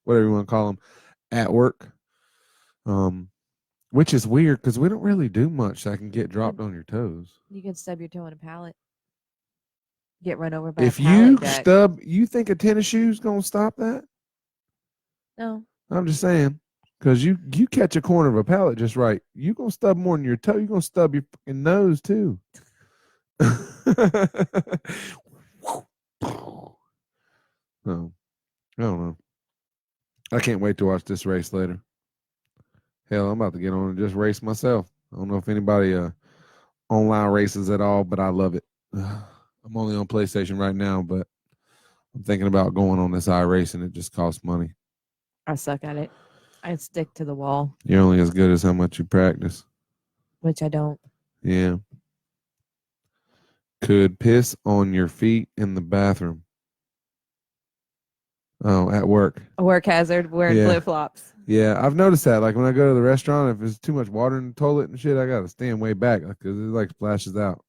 whatever you want to call them, at work. Which is weird because we don't really do much that can get dropped on your toes. You can stub your toe in a pallet. Get run over by if a pallet you stub, you think a tennis shoe's gonna stop that? No. I'm just saying, because you catch a corner of a pallet just right, you gonna stub more than your toe. You gonna stub your fucking nose too. No, I don't know. I can't wait to watch this race later. Hell, I'm about to get on and just race myself. I don't know if anybody online races at all, but I love it. I'm only on PlayStation right now, but I'm thinking about going on this iRacing. It just costs money. I suck at it. I stick to the wall. You're only as good as how much you practice. Which I don't. Yeah. Could piss on your feet in the bathroom. Oh, at work. A work hazard, wearing flip-flops. Yeah, I've noticed that. Like when I go to the restaurant, if there's too much water in the toilet and shit, I got to stand way back because it like splashes out.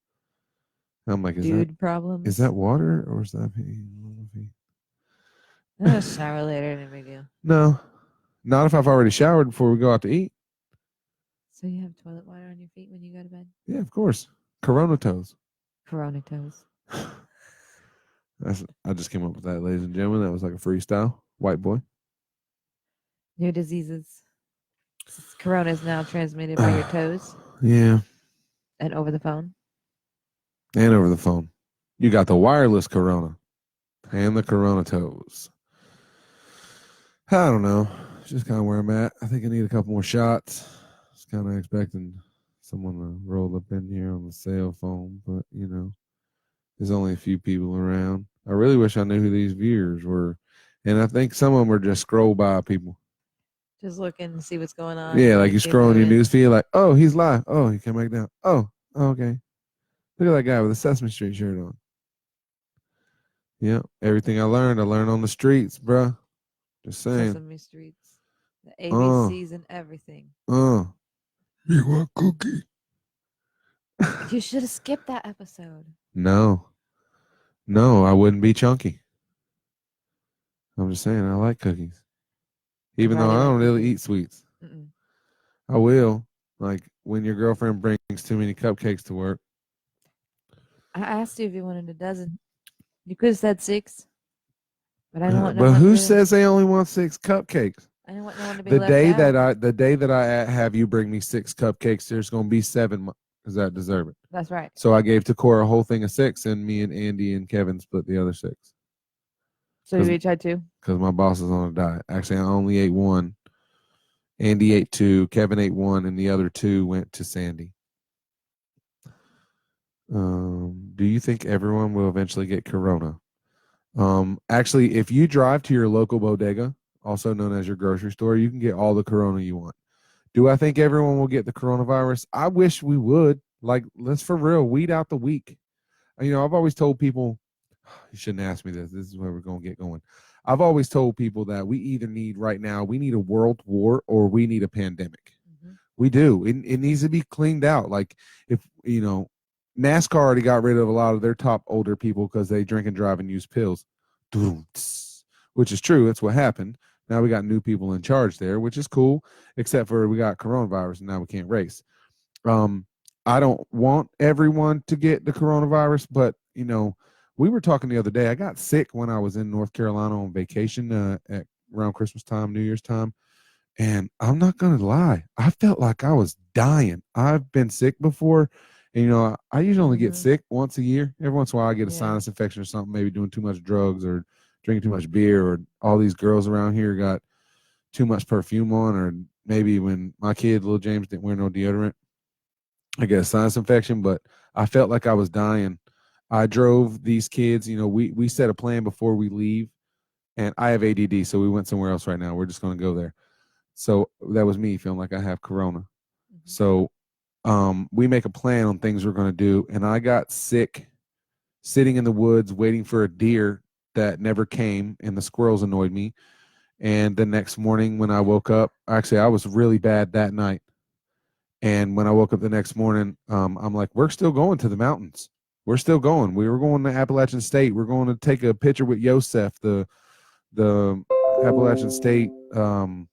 I'm like, problems? Is that water or is that pee? I'll shower later, no big deal. No, not if I've already showered before we go out to eat. So you have toilet water on your feet when you go to bed? Yeah, of course. Corona toes. Corona toes. I just came up with that, ladies and gentlemen. That was like a freestyle. White boy. New diseases. Corona is now transmitted by your toes Yeah, and over the phone. and over the phone. You got the wireless corona and the corona toes. I don't know. It's just kind of where I'm at. I think I need a couple more shots. I was kind of expecting someone to roll up in here on the cell phone, but there's only a few people around. I really wish I knew who these viewers were, and I think some of them are just scroll by people. Just looking to see what's going on. Yeah, like you see scroll on your who it is. news feed, like, oh, he's live. Oh, he came back down. Oh, okay. Look at that guy with a Sesame Street shirt on. Yeah, everything I learned on the streets, bruh. Just saying. Sesame Streets, the ABCs, and everything. You want cookie? You should have skipped that episode. No, I wouldn't be chunky. I'm just saying, I like cookies, even though I don't really eat sweets. Mm-mm. I will, like when your girlfriend brings too many cupcakes to work. I asked you if you wanted a dozen. You could have said 6, but I don't want. But who says they only want 6 cupcakes? I don't want no one to be The left day that I have you bring me 6 cupcakes, there's gonna be 7 because I deserve it. That's right. So I gave Takora a whole thing of 6, and me and Andy and Kevin split the other 6. So you each had 2? Because my boss is on a diet. Actually, I only ate 1. Andy ate 2. Kevin ate 1, and the other 2 went to Sandy. Do you think everyone will eventually get corona? Actually, if you drive to your local bodega, also known as your grocery store, you can get all the corona you want. Do I think everyone will get the coronavirus? I wish we would. Like, let's for real weed out the weak. I've always told people, you shouldn't ask me this. This is where we're going to get going. I've always told people that we either need right now, we need a world war or we need a pandemic. Mm-hmm. We do. It needs to be cleaned out. Like, if, NASCAR already got rid of a lot of their top older people because they drink and drive and use pills, which is true. That's what happened. Now we got new people in charge there, which is cool, except for we got coronavirus and now we can't race. I don't want everyone to get the coronavirus, but, we were talking the other day. I got sick when I was in North Carolina on vacation at around Christmas time, New Year's time. And I'm not going to lie. I felt like I was dying. I've been sick before. And, I usually only get sick once a year. Every once in a while I get a sinus infection or something, maybe doing too much drugs or drinking too much beer, or all these girls around here got too much perfume on, or maybe when my kid, little James, didn't wear no deodorant, I get a sinus infection. But I felt like I was dying. I drove these kids, we set a plan before we leave, and I have ADD, so we went somewhere else right now. We're just going to go there. So that was me feeling like I have corona. Mm-hmm. So we make a plan on things we're going to do, and I got sick sitting in the woods waiting for a deer that never came, and the squirrels annoyed me. And the next morning when I woke up, actually I was really bad that night. And when I woke up the next morning, I'm like, we're still going to the mountains. We're still going. We were going to Appalachian State. We're going to take a picture with Yosef, the Appalachian State. I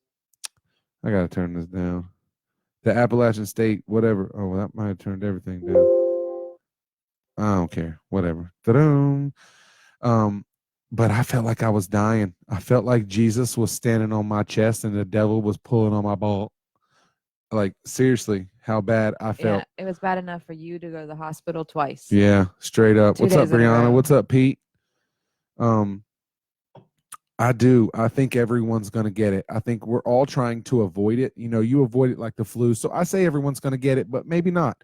got to turn this down. The Appalachian State, whatever. Oh, well, that might have turned everything down. I don't care. Whatever. But I felt like I was dying. I felt like Jesus was standing on my chest and the devil was pulling on my ball. Like, seriously, how bad I felt. Yeah, it was bad enough for you to go to the hospital twice. Yeah, straight up. What's up, Brianna? What's up, Pete? I do. I think everyone's going to get it. I think we're all trying to avoid it. You avoid it like the flu. So I say everyone's going to get it, but maybe not.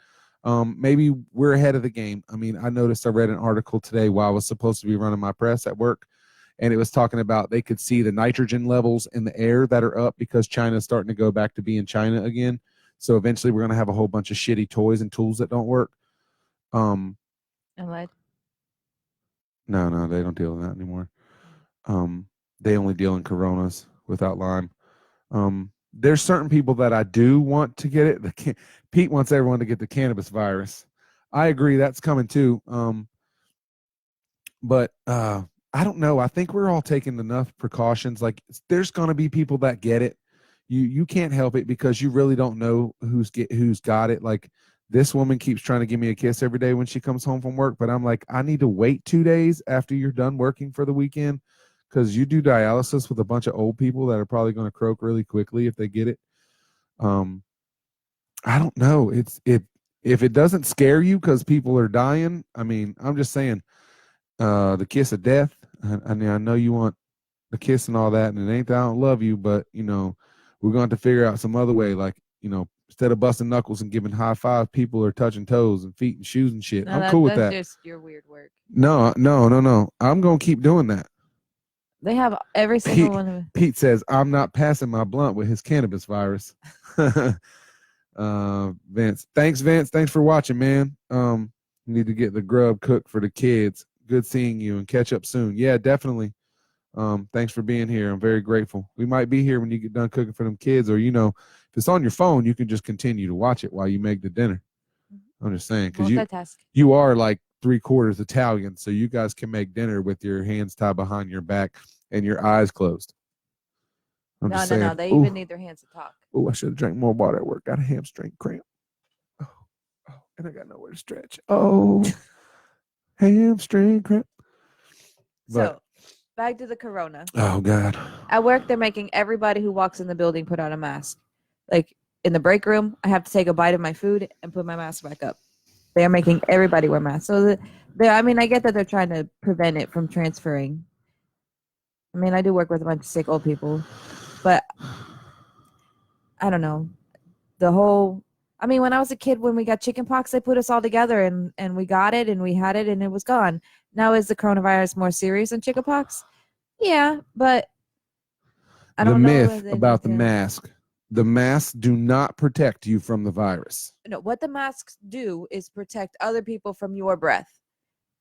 Maybe we're ahead of the game. I mean, I read an article today while I was supposed to be running my press at work, and it was talking about they could see the nitrogen levels in the air that are up because China's starting to go back to being China again. So eventually we're going to have a whole bunch of shitty toys and tools that don't work. And lead? No, they don't deal in that anymore. They only deal in Coronas without lime. There's certain people that I do want to get it. Pete wants everyone to get the cannabis virus. I agree, that's coming too. But I don't know. I think we're all taking enough precautions. Like, there's going to be people that get it. You can't help it because you really don't know who's got it. Like, this woman keeps trying to give me a kiss every day when she comes home from work, but I'm like, I need to wait 2 days after you're done working for the weekend because you do dialysis with a bunch of old people that are probably going to croak really quickly if they get it. I don't know. If it doesn't scare you because people are dying, I mean, I'm just saying, the kiss of death. I mean, I know you want the kiss and all that, and it ain't that I don't love you, but we're going to have to figure out some other way. Like, instead of busting knuckles and giving high five, people are touching toes and feet and shoes and shit. No, I'm cool with that. That's just your weird work. No. I'm going to keep doing that. They have every single one of them. Pete says, I'm not passing my blunt with his cannabis virus. Vince. Thanks, Vince. Thanks for watching, man. Need to get the grub cooked for the kids. Good seeing you and catch up soon. Yeah, definitely. Thanks for being here. I'm very grateful. We might be here when you get done cooking for them kids, or if it's on your phone, you can just continue to watch it while you make the dinner. I'm just saying, because you are like 3/4 Italian, so you guys can make dinner with your hands tied behind your back and your eyes closed. No. They even need their hands to talk. Oh, I should have drank more water at work. Got a hamstring cramp. Oh, and I got nowhere to stretch. Oh, hamstring cramp. So, back to the corona. Oh, God. At work, they're making everybody who walks in the building put on a mask. Like, in the break room, I have to take a bite of my food and put my mask back up. They are making everybody wear masks. So, I get that they're trying to prevent it from transferring. I mean, I do work with a bunch of sick old people, but I don't know. When I was a kid, when we got chickenpox, they put us all together and we got it and we had it and it was gone. Now, is the coronavirus more serious than chickenpox? Yeah, but I don't know. The myth about the mask. The masks do not protect you from the virus. No, what the masks do is protect other people from your breath.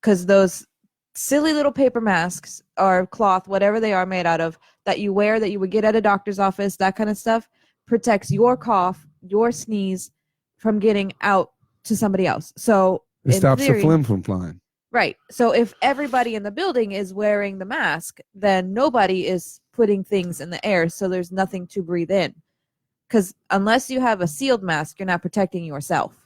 Because those silly little paper masks or cloth, whatever they are made out of, that you wear, that you would get at a doctor's office, that kind of stuff, protects your cough, your sneeze from getting out to somebody else. So it stops the phlegm from flying. Right. So if everybody in the building is wearing the mask, then nobody is putting things in the air, so there's nothing to breathe in. Because unless you have a sealed mask, you're not protecting yourself.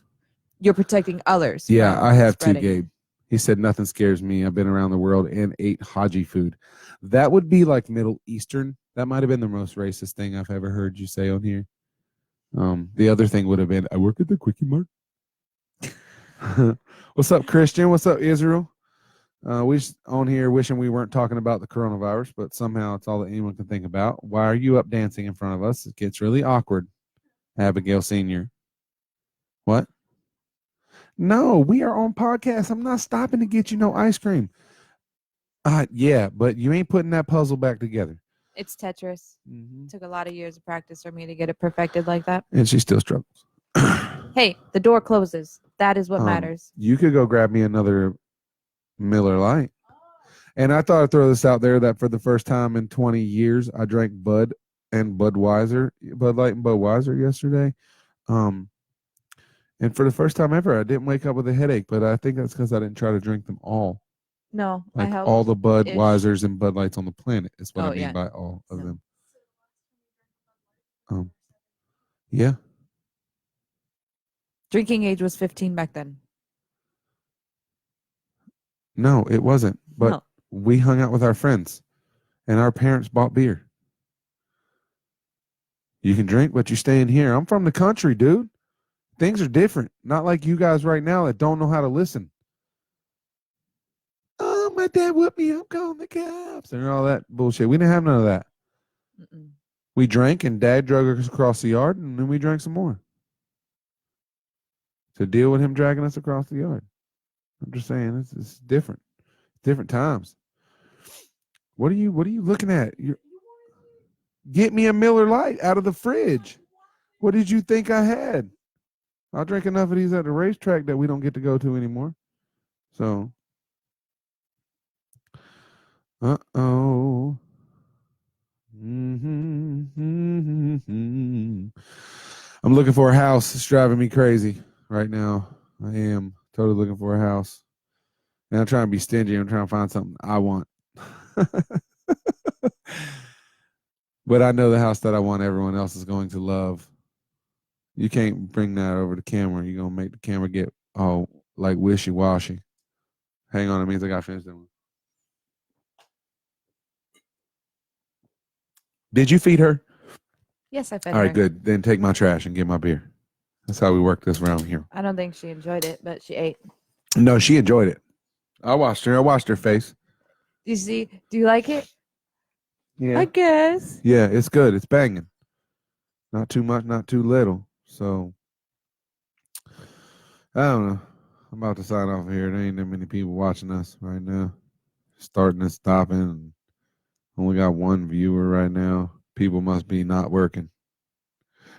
You're protecting others. Yeah, I have too, Gabe. He said, nothing scares me. I've been around the world and ate Haji food. That would be like Middle Eastern. That might have been the most racist thing I've ever heard you say on here. The other thing would have been, I work at the Quickie Mart. What's up, Christian? What's up, Israel? We on here wishing we weren't talking about the coronavirus, but somehow it's all that anyone can think about. Why are you up dancing in front of us? It gets really awkward. Abigail Sr. What? No, we are on podcast. I'm not stopping to get you no ice cream. Yeah, but you ain't putting that puzzle back together. It's Tetris. Mm-hmm. It took a lot of years of practice for me to get it perfected like that. And she still struggles. Hey, the door closes. That is what matters. You could go grab me another Miller Lite. And I thought I'd throw this out there that for the first time in 20 years, I drank Bud Light and Budweiser yesterday. And for the first time ever, I didn't wake up with a headache, but I think that's because I didn't try to drink them all. No, like all the Budweisers and Bud Lights on the planet is what I mean by all of them. Yeah. Drinking age was 15 back then. No, it wasn't. But we hung out with our friends, and our parents bought beer. You can drink, but you stay in here. I'm from the country, dude. Things are different. Not like you guys right now that don't know how to listen. Oh, my dad whipped me. I'm calling the cops and all that bullshit. We didn't have none of that. Mm-mm. We drank, and Dad drug us across the yard, and then we drank some more to deal with him dragging us across the yard. I'm just saying, it's different. Different times. What are you looking at? Get me a Miller Lite out of the fridge. What did you think I had? I'll drink enough of these at the racetrack that we don't get to go to anymore. So, I'm looking for a house. It's driving me crazy right now. I am totally looking for a house. And I'm trying to be stingy. I'm trying to find something I want. But I know the house that I want, everyone else is going to love. You can't bring that over the camera. You're going to make the camera get all like wishy-washy. Hang on, it means I got to finish that one. Did you feed her? Yes, I fed All her. right, good. Then take my trash and get my beer. That's how we work this around here. I don't think she enjoyed it, but she ate. No, she enjoyed it. I watched her. I watched her face. Do you see? Do you like it? Yeah. I guess. Yeah, it's good. It's banging. Not too much, not too little. So I don't know. I'm about to sign off here. There ain't that many people watching us right now. Starting and stopping. And only got one viewer right now. People must be not working.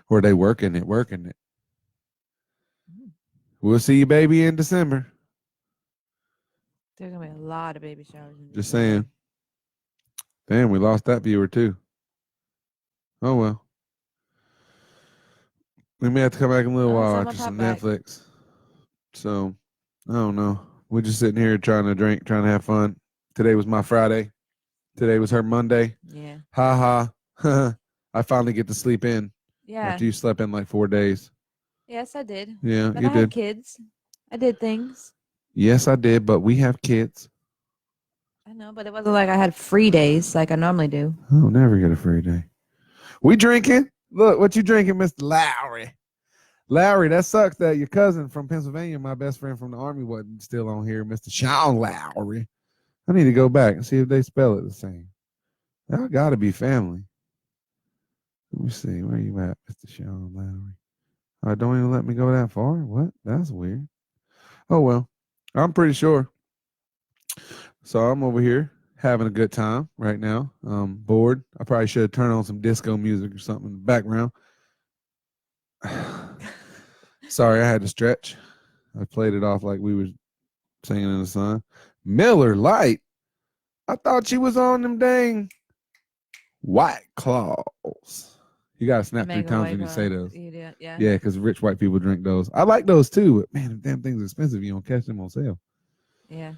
Or they working it. We'll see you, baby, in December. There's gonna be a lot of baby showers. Just saying. Damn, we lost that viewer too. Oh well. We may have to come back in a little while after some Netflix. So, I don't know. We're just sitting here trying to drink, trying to have fun. Today was my Friday. Today was her Monday. Yeah. Ha ha. I finally get to sleep in. Yeah. After you slept in like 4 days. Yes, I did. Yeah, but you I did. had kids. I did things. Yes, I did, but we have kids. I know, but it wasn't like I had free days like I normally do. I'll never get a free day. We drinking? Look, what you drinking, Mr. Lowry? Lowry, that sucks that your cousin from Pennsylvania, my best friend from the Army, wasn't still on here, Mr. Sean Lowry. I need to go back and see if they spell it the same. Y'all got to be family. Let me see. Where you at, Mr. Sean Lowry? Don't even let me go that far? What? That's weird. Oh, well. I'm pretty sure. So I'm over here having a good time right now. Bored. I probably should have turned on some disco music or something in the background. Sorry, I had to stretch. I played it off like we were singing in the sun. Miller Lite. I thought she was on them dang White Claws. You gotta snap 3 times when you say those. You do, yeah. Yeah, because rich white people drink those. I like those too, but man, them damn things are expensive. You don't catch them on sale. Yeah.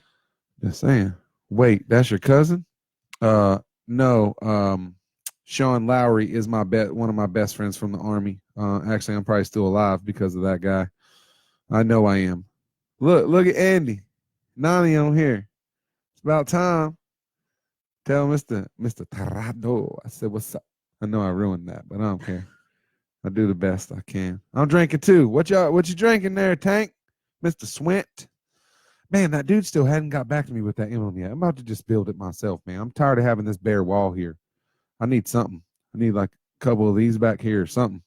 Just saying. Wait, that's your cousin? No. Sean Lowry is one of my best friends from the Army. Actually, I'm probably still alive because of that guy. I know I am. Look at Andy. Nani on here. It's about time. Tell Mr. Tarado. I said, what's up? I know I ruined that, but I don't care. I do the best I can. I'm drinking too. What you drinking there, Tank? Mr. Swint? Man, that dude still hadn't got back to me with that emblem yet. I'm about to just build it myself, man. I'm tired of having this bare wall here. I need something. I need like a couple of these back here or something.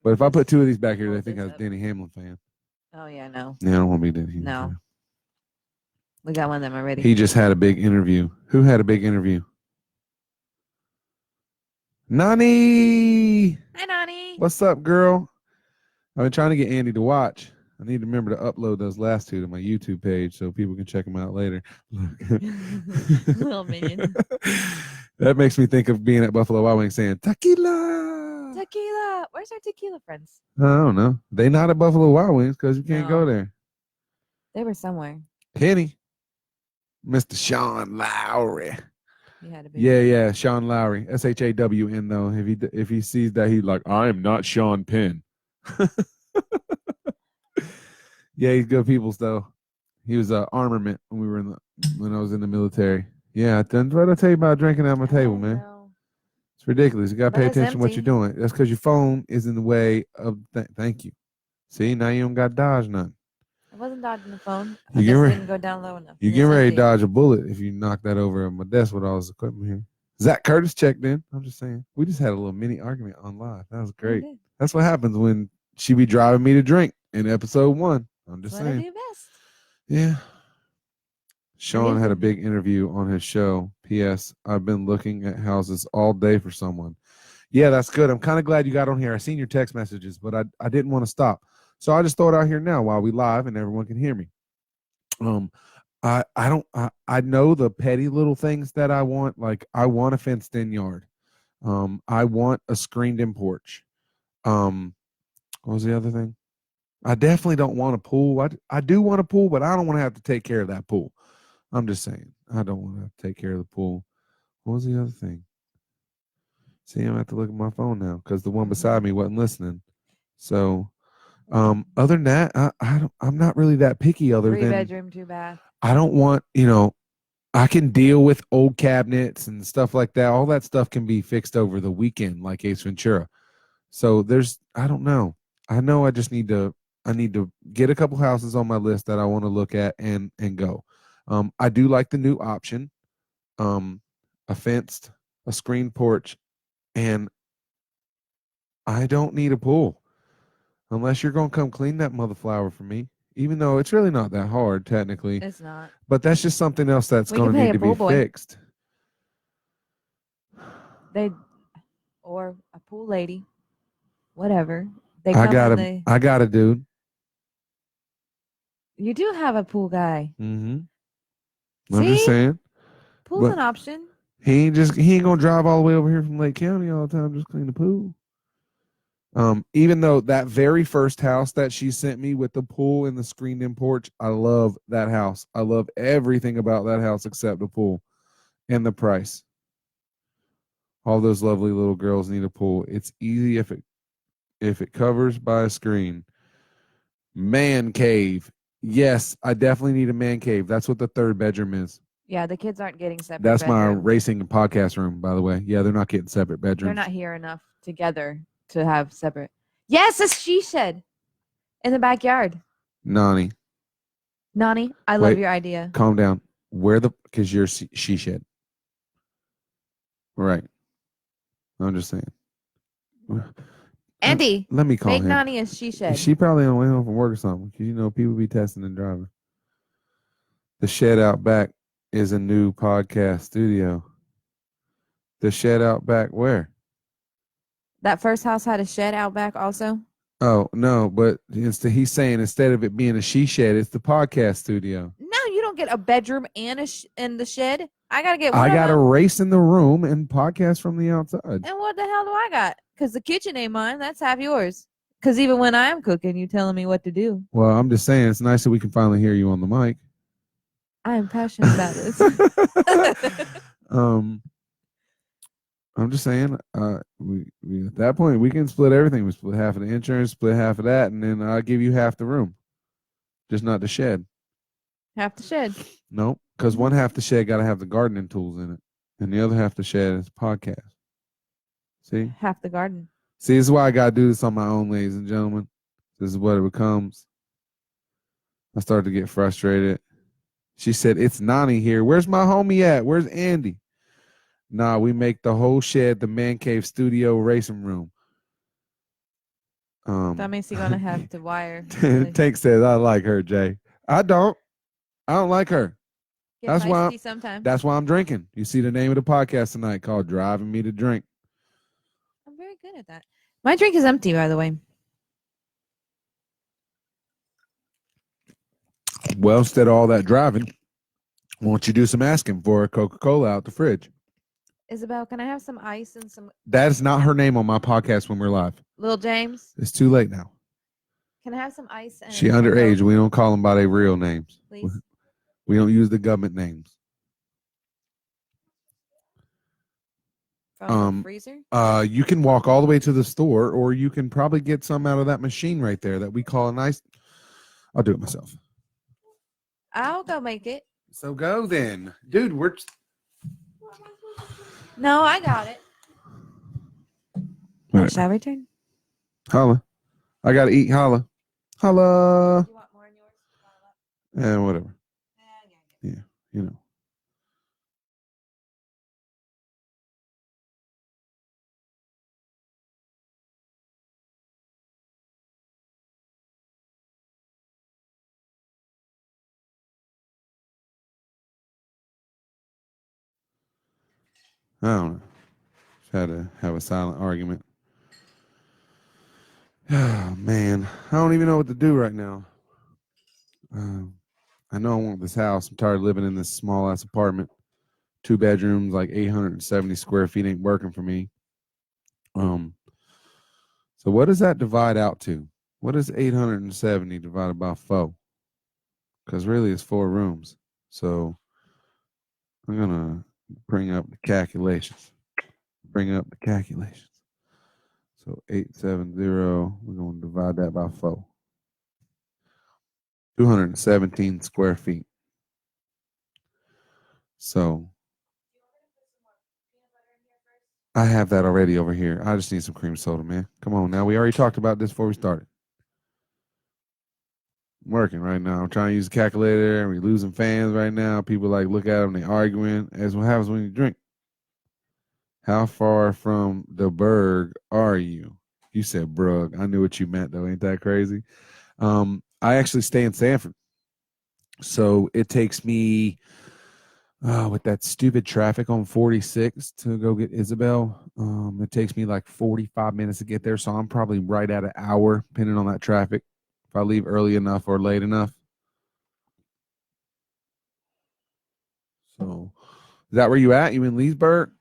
But if I put 2 of these back here, they think I was a Denny Hamlin fan. Oh, yeah, no. Yeah, I don't want to be Denny Hamlin. No. Fan. We got one of them already. He just had a big interview. Who had a big interview? Nani! Hi, Nani. What's up, girl? I've been trying to get Andy to watch. I need to remember to upload those last 2 to my YouTube page so people can check them out later. Little minion. That makes me think of being at Buffalo Wild Wings saying, tequila! Tequila. Where's our tequila friends? I don't know. They not at Buffalo Wild Wings because you can't go there. They were somewhere. Penny. Mr. Sean Lowry. Yeah, yeah, Sean Lowry. SHAWN though. If he sees that, he's like, I am not Sean Penn. Yeah, he's good people though. He was armament when I was in the military. Yeah, that's what I tell you about drinking at my table, man. It's ridiculous. You gotta pay attention to what you're doing. That's because your phone is in the way of. Thank you. See, now you don't got dodge nothing. I wasn't dodging the phone. You didn't go down low enough. You getting ready to dodge a bullet if you knock that over on my desk with all this equipment here. Zach Curtis checked in. I'm just saying. We just had a little mini argument on live. That was great. That's what happens when she be driving me to drink in episode 1. I'm just saying. I do best. Yeah. Sean had a big interview on his show. P.S. I've been looking at houses all day for someone. Yeah, that's good. I'm kind of glad you got on here. I seen your text messages, but I didn't want to stop. So I just throw it out here now while we live and everyone can hear me. I know the petty little things that I want. Like I want a fenced in yard. I want a screened in porch. What was the other thing? I definitely don't want a pool. I do want a pool, but I don't want to have to take care of that pool. I'm just saying. I don't want to have to take care of the pool. What was the other thing? See, I'm going to have to look at my phone now because the one beside me wasn't listening. So, other than that, I'm not really that picky. 3 bedroom, 2 bath. I don't want, I can deal with old cabinets and stuff like that. All that stuff can be fixed over the weekend, like Ace Ventura. So I don't know. I know I just I need to get a couple houses on my list that I want to look at and go. I do like the new option, a fenced, a screened porch, and I don't need a pool unless you're going to come clean that mother flower for me. Even though it's really not that hard technically, It's not. but that's just something else that's We going can to pay need a to be pool boy. fixed. Or a pool lady, whatever. They I come got and a I got a dude. You do have a pool guy. Mm-hmm. I'm just See? saying. Pool's But an option. he ain't gonna drive all the way over here from Lake County all the time just clean the pool. Even though that very first house that she sent me with the pool and the screened-in porch, I love that house. I love everything about that house except the pool and the price. All those lovely little girls need a pool. It's easy if it covers by a screen. Man cave. Yes, I definitely need a man cave. That's what the third bedroom is. Yeah, the kids aren't getting separate That's my bedrooms. racing and podcast room, by the way. Yeah, they're not getting separate bedrooms. They're not here enough together to have separate. Yes, a she shed in the backyard. Nani, Nani, I love Wait. your idea. calm down. Because you're she shed. Right. I'm just saying. Andy, Let me call make him. Nani a she shed. She probably on the way home from work or something. Because, people be testing and driving. The shed out back is a new podcast studio. The shed out back where? That first house had a shed out back also. Oh, no, but he's saying instead of it being a she shed, it's the podcast studio. No, you don't get a bedroom and in the shed. I gotta get. I got a to race in the room and podcast from the outside. And what the hell do I got? Because the kitchen ain't mine. That's half yours. Because even when I'm cooking, you telling me what to do. Well, I'm just saying it's nice that we can finally hear you on the mic. I am passionate about this. I'm just saying, we at that point we can split everything. We split half of the insurance, split half of that, and then I'll give you half the room, just not the shed. Half the shed. Nope, because one half the shed got to have the gardening tools in it, and the other half the shed is podcast. See, Half the garden. See, this is why I got to do this on my own, ladies and gentlemen. This is what it becomes. I started to get frustrated. She said, "It's Nani here. Where's my homie at? Where's Andy?" Nah, we make the whole shed the man cave studio racing room. That means you're gonna have to wire. Tank says, "I like her, Jay. I don't like her. Get That's why. feisty sometimes. That's why I'm drinking. You see the name of the podcast tonight called "Driving Me to Drink." I'm very good at that. My drink is empty, by the way. Well, instead of all that driving, won't you do some asking for a Coca-Cola out the fridge? Isabel, can I have some ice and some That is not her name on my podcast when we're live. Little James? It's too late now. Can I have some ice and She underage. We don't call them by their real names. please? We don't use the government names. From the freezer? You can walk all the way to the store, or you can probably get some out of that machine right there that we call an ice. I'll do it myself. I'll go make it. So go then, dude. No, I got it. All right. Shall I return? Holla. I gotta eat. Holla. Holla. You want more in yours? Whatever. Yeah, you know. I don't know. Just had to have a silent argument. Oh, man. I don't even know what to do right now. I know I want this house. I'm tired of living in this small ass apartment. 2 bedrooms, like 870 square feet ain't working for me. So what does that divide out to? What is 870 divided by 4? Because really it's 4 rooms. So I'm gonna bring up the calculations. So 870, we're gonna divide that by 4. 217 square feet. So I have that already over here. I just need some cream soda, man. Come on now. We already talked about this before we started. I'm working right now. I'm trying to use a calculator and we're losing fans right now. People like look at them, they arguing. As what happens when you drink. How far from the Berg are you? You said Brug. I knew what you meant though. Ain't that crazy? I actually stay in Sanford. So it takes me with that stupid traffic on 46 to go get Isabel. It takes me like 45 minutes to get there. So I'm probably right at an hour, depending on that traffic. If I leave early enough or late enough. So is that where you at? You in Leesburg?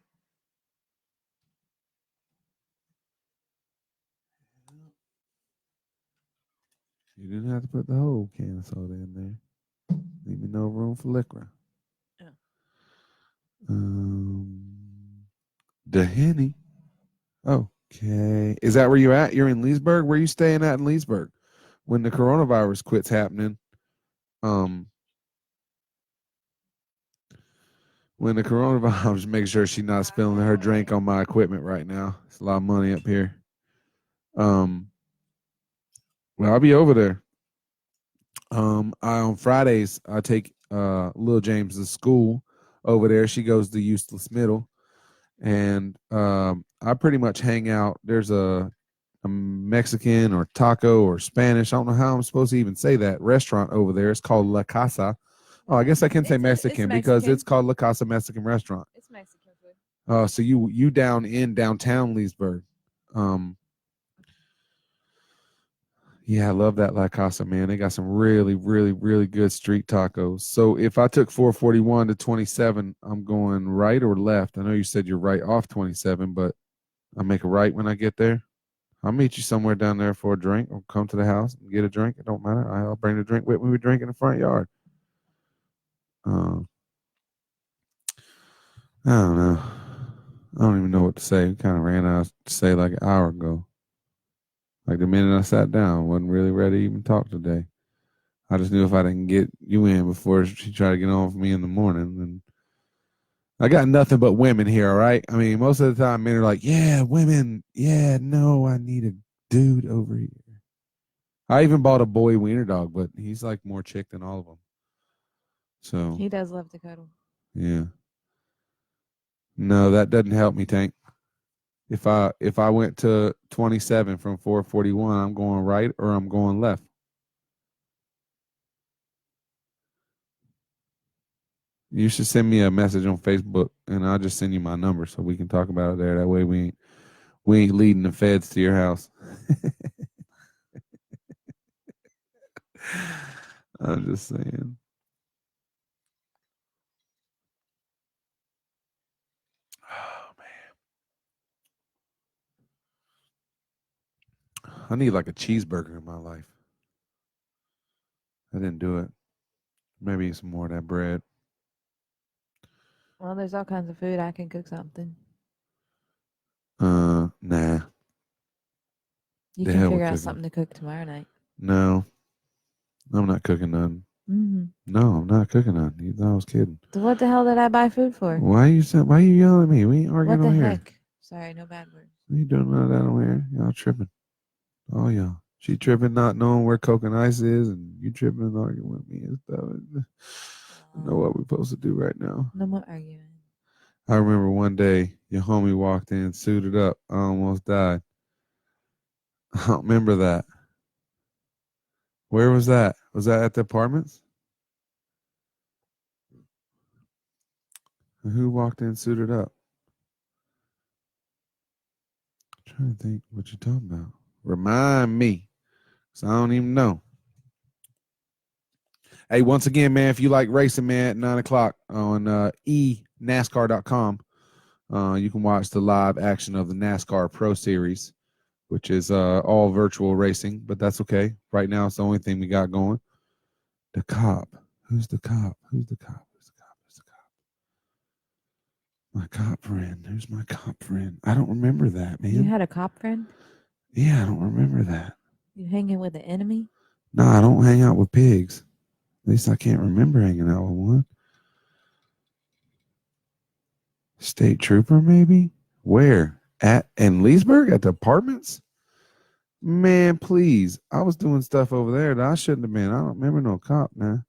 You didn't have to put the whole can of soda in there. Leave me no room for liquor. Yeah. The Henny. Okay. Is that where you at? You're in Leesburg? Where you staying at in Leesburg? When the coronavirus quits happening, when the coronavirus, I'm just making sure she's not spilling her drink on my equipment right now. It's a lot of money up here. Well, I'll be over there. On Fridays, I take Lil James to school over there. She goes to Eustace Middle, and I pretty much hang out. There's a Mexican or taco or Spanish. I don't know how I'm supposed to even say that restaurant over there. It's called La Casa. Oh, I guess I can say Mexican because it's called La Casa Mexican Restaurant. It's Mexican food. So you down in downtown Leesburg. Yeah, I love that La Casa, man. They got some really, really, really good street tacos. So if I took 441 to 27, I'm going right or left? I know you said you're right off 27, but I'll make a right when I get there. I'll meet you somewhere down there for a drink or come to the house and get a drink. It don't matter. I'll bring the drink with me. We drink in the front yard. I don't know. I don't even know what to say. We kind of ran out to say like an hour ago. Like the minute I sat down, wasn't really ready to even talk today. I just knew if I didn't get you in before she tried to get on for me in the morning, then I got nothing but women here, all right? I mean, most of the time men are like, yeah, women. Yeah, no, I need a dude over here. I even bought a boy wiener dog, but he's like more chick than all of them. So He does love to cuddle. yeah. No, that doesn't help me, Tank. If I went to 27 from 441, I'm going right or I'm going left. You should send me a message on Facebook and I'll just send you my number so we can talk about it there. That way we ain't leading the feds to your house. I'm just saying. Oh man. I need like a cheeseburger in my life. I didn't do it. Maybe some more of that bread. Well, there's all kinds of food. I can cook something. Nah. You The can hell with figure out cooking. something to cook tomorrow night. No. I'm not cooking none. Mm-hmm. No, I'm not cooking none. You thought I was kidding. So what the hell did I buy food for? Why you yelling at me? We ain't arguing What the on here. heck? Sorry, no bad words. We ain't doing none of that on here. Y'all tripping. Oh y'all. She tripping not knowing where Coke and Ice is, and you tripping and arguing with me and stuff. I know what we're supposed to do right now. No more arguing. I remember one day your homie walked in suited up. I almost died. I don't remember that. Where was that? Was that at the apartments? Who walked in suited up? I'm trying to think what you're talking about. Remind me. Because I don't even know. Hey, once again, man, if you like racing, man, at 9 o'clock on enascar.com, you can watch the live action of the NASCAR Pro Series, which is all virtual racing, but that's okay. Right now, it's the only thing we got going. The cop. Who's the cop? Who's the cop? Who's the cop? Who's the cop? My cop friend. Who's my cop friend? I don't remember that, man. You had a cop friend? Yeah, I don't remember that. You hanging with the enemy? No, I don't hang out with pigs. At least I can't remember hanging out with one. State trooper, maybe? Where? In Leesburg at the apartments? Man, please. I was doing stuff over there that I shouldn't have been. I don't remember no cop now.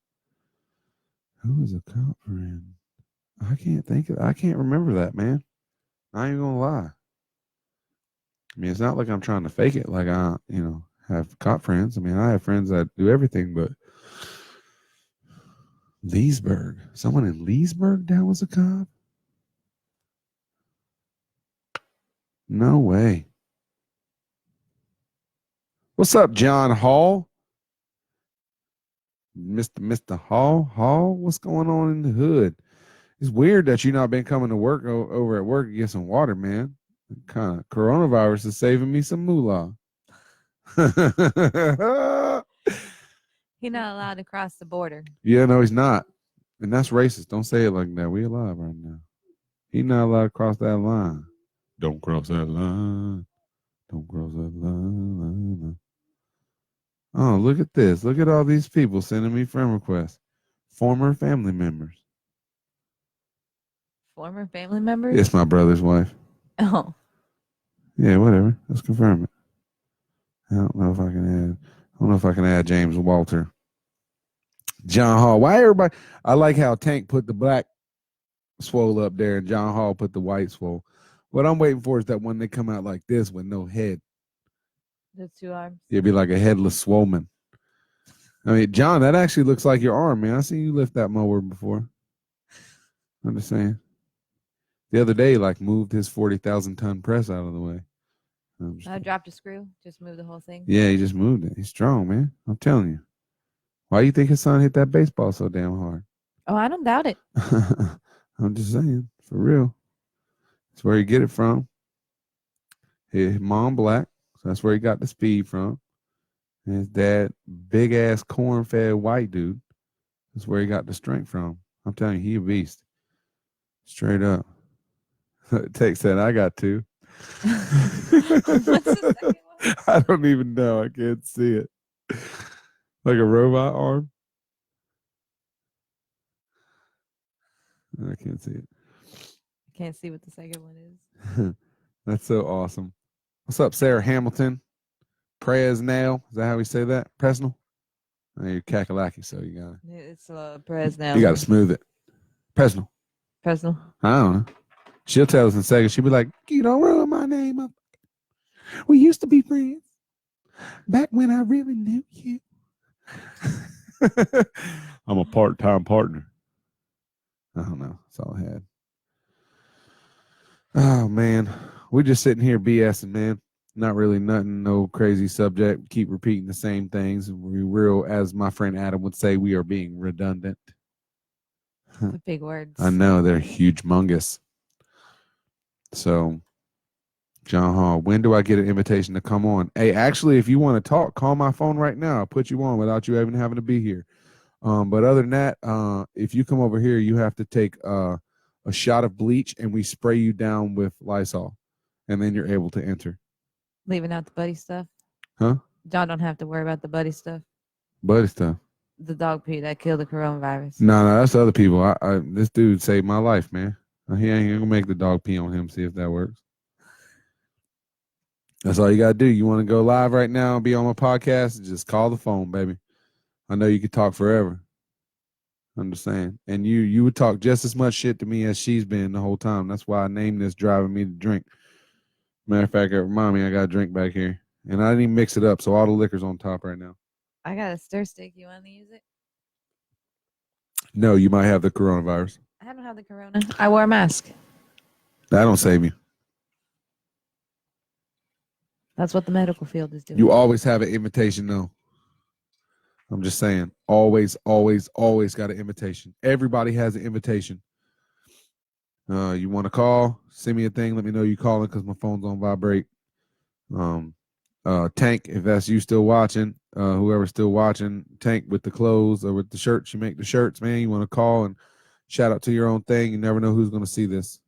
Who was a cop friend? I can't remember that, man. I ain't gonna lie. I mean, it's not like I'm trying to fake it like I, have cop friends. I mean, I have friends that do everything, but Leesburg. Someone in Leesburg that was a cop? No way. What's up, John Hall? Mr. Hall, what's going on in the hood? It's weird that you not been coming to work over at work to get some water, man. Kind of coronavirus is saving me some moolah. He's not allowed to cross the border. Yeah, no, he's not. And that's racist. Don't say it like that. We alive right now. He's not allowed to cross that line. Don't cross that line. Don't cross that line. Oh, look at this. Look at all these people sending me friend requests. Former family members. Former family members? It's my brother's wife. Oh. Yeah, whatever. Let's confirm it. I don't know if I can add James Walter. John Hall. Why everybody? I like how Tank put the black swole up there and John Hall put the white swole. What I'm waiting for is that when they come out like this with no head. The 2 arms. It'd be like a headless swolman. I mean, John, that actually looks like your arm, man. I seen you lift that mower before. I'm just saying. The other day, like, moved his 40,000 ton press out of the way. I dropped a screw. Just moved the whole thing. Yeah, he just moved it. He's strong, man. I'm telling you. Why do you think his son hit that baseball so damn hard? Oh, I don't doubt it. I'm just saying, for real. That's where he get it from. His mom black, so that's where he got the speed from. And his dad, big ass corn fed white dude. That's where he got the strength from. I'm telling you, he a beast. Straight up. Text said I got 2. What's the second one? I don't even know. I can't see it. Like a robot arm. I can't see it. Can't see what the second one is. That's so awesome. What's up, Sarah Hamilton? Presnell. Is that how we say that? Presnell? Oh, you're Kakalaki, so you got It's Presnell. You got to smooth it. Presnell. Presnell. I don't know. She'll tell us in a second. She'll be like, you don't ruin my name up. We used to be friends. Back when I really knew you. I'm a part-time partner. I don't know. That's all I had. Oh, man. We're just sitting here BSing, man. Not really nothing, no crazy subject. Keep repeating the same things. We real, as my friend Adam would say, we are being redundant. The big words. I know. They're humongous. So, John Hall, when do I get an invitation to come on? Hey, actually, if you want to talk, call my phone right now. I'll put you on without you even having to be here. But other than that, if you come over here, you have to take a shot of bleach and we spray you down with Lysol. And then you're able to enter. Leaving out the buddy stuff. Huh? John don't have to worry about the buddy stuff. Buddy stuff. The dog pee that killed the coronavirus. No, that's other people. This dude saved my life, man. He ain't gonna make the dog pee on him. See if that works. That's all you gotta do. You want to go live right now and be on my podcast? Just call the phone, baby. I know you could talk forever. I'm just saying. And you would talk just as much shit to me as she's been the whole time. That's why I named this Driving Me to Drink. Matter of fact, it remind me I got a drink back here. And I didn't even mix it up, so all the liquor's on top right now. I got a stir stick. You want to use it? No, you might have the coronavirus. I don't have the corona. I wore a mask. That don't save you. That's what the medical field is doing. You always have an invitation, though. I'm just saying. Always, always, always got an invitation. Everybody has an invitation. You want to call? Send me a thing. Let me know you calling because my phone's on vibrate. Tank, if that's you still watching, whoever's still watching, Tank with the clothes or with the shirts, you make the shirts, man. You want to call and shout out to your own thing. You never know who's going to see this.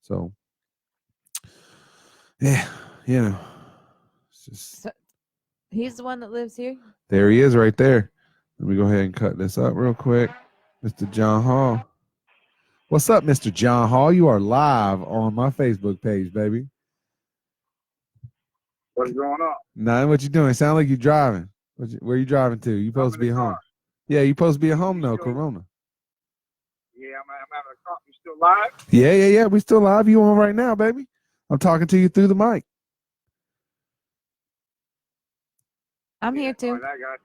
So, yeah, it's just. So, he's the one that lives here? There he is right there. Let me go ahead and cut this up real quick. Mr. John Hall. What's up, Mr. John Hall? You are live on my Facebook page, baby. What's going on? Nothing. What you doing? Sound like you driving. Where you driving to? You I'm supposed to in be the at home. car. Yeah, you supposed to be at home though. Still- Corona. Yeah, I'm having a car. You still live? Yeah. We still live. You on right now, baby? I'm talking to you through the mic. I'm here All too. right, I got it.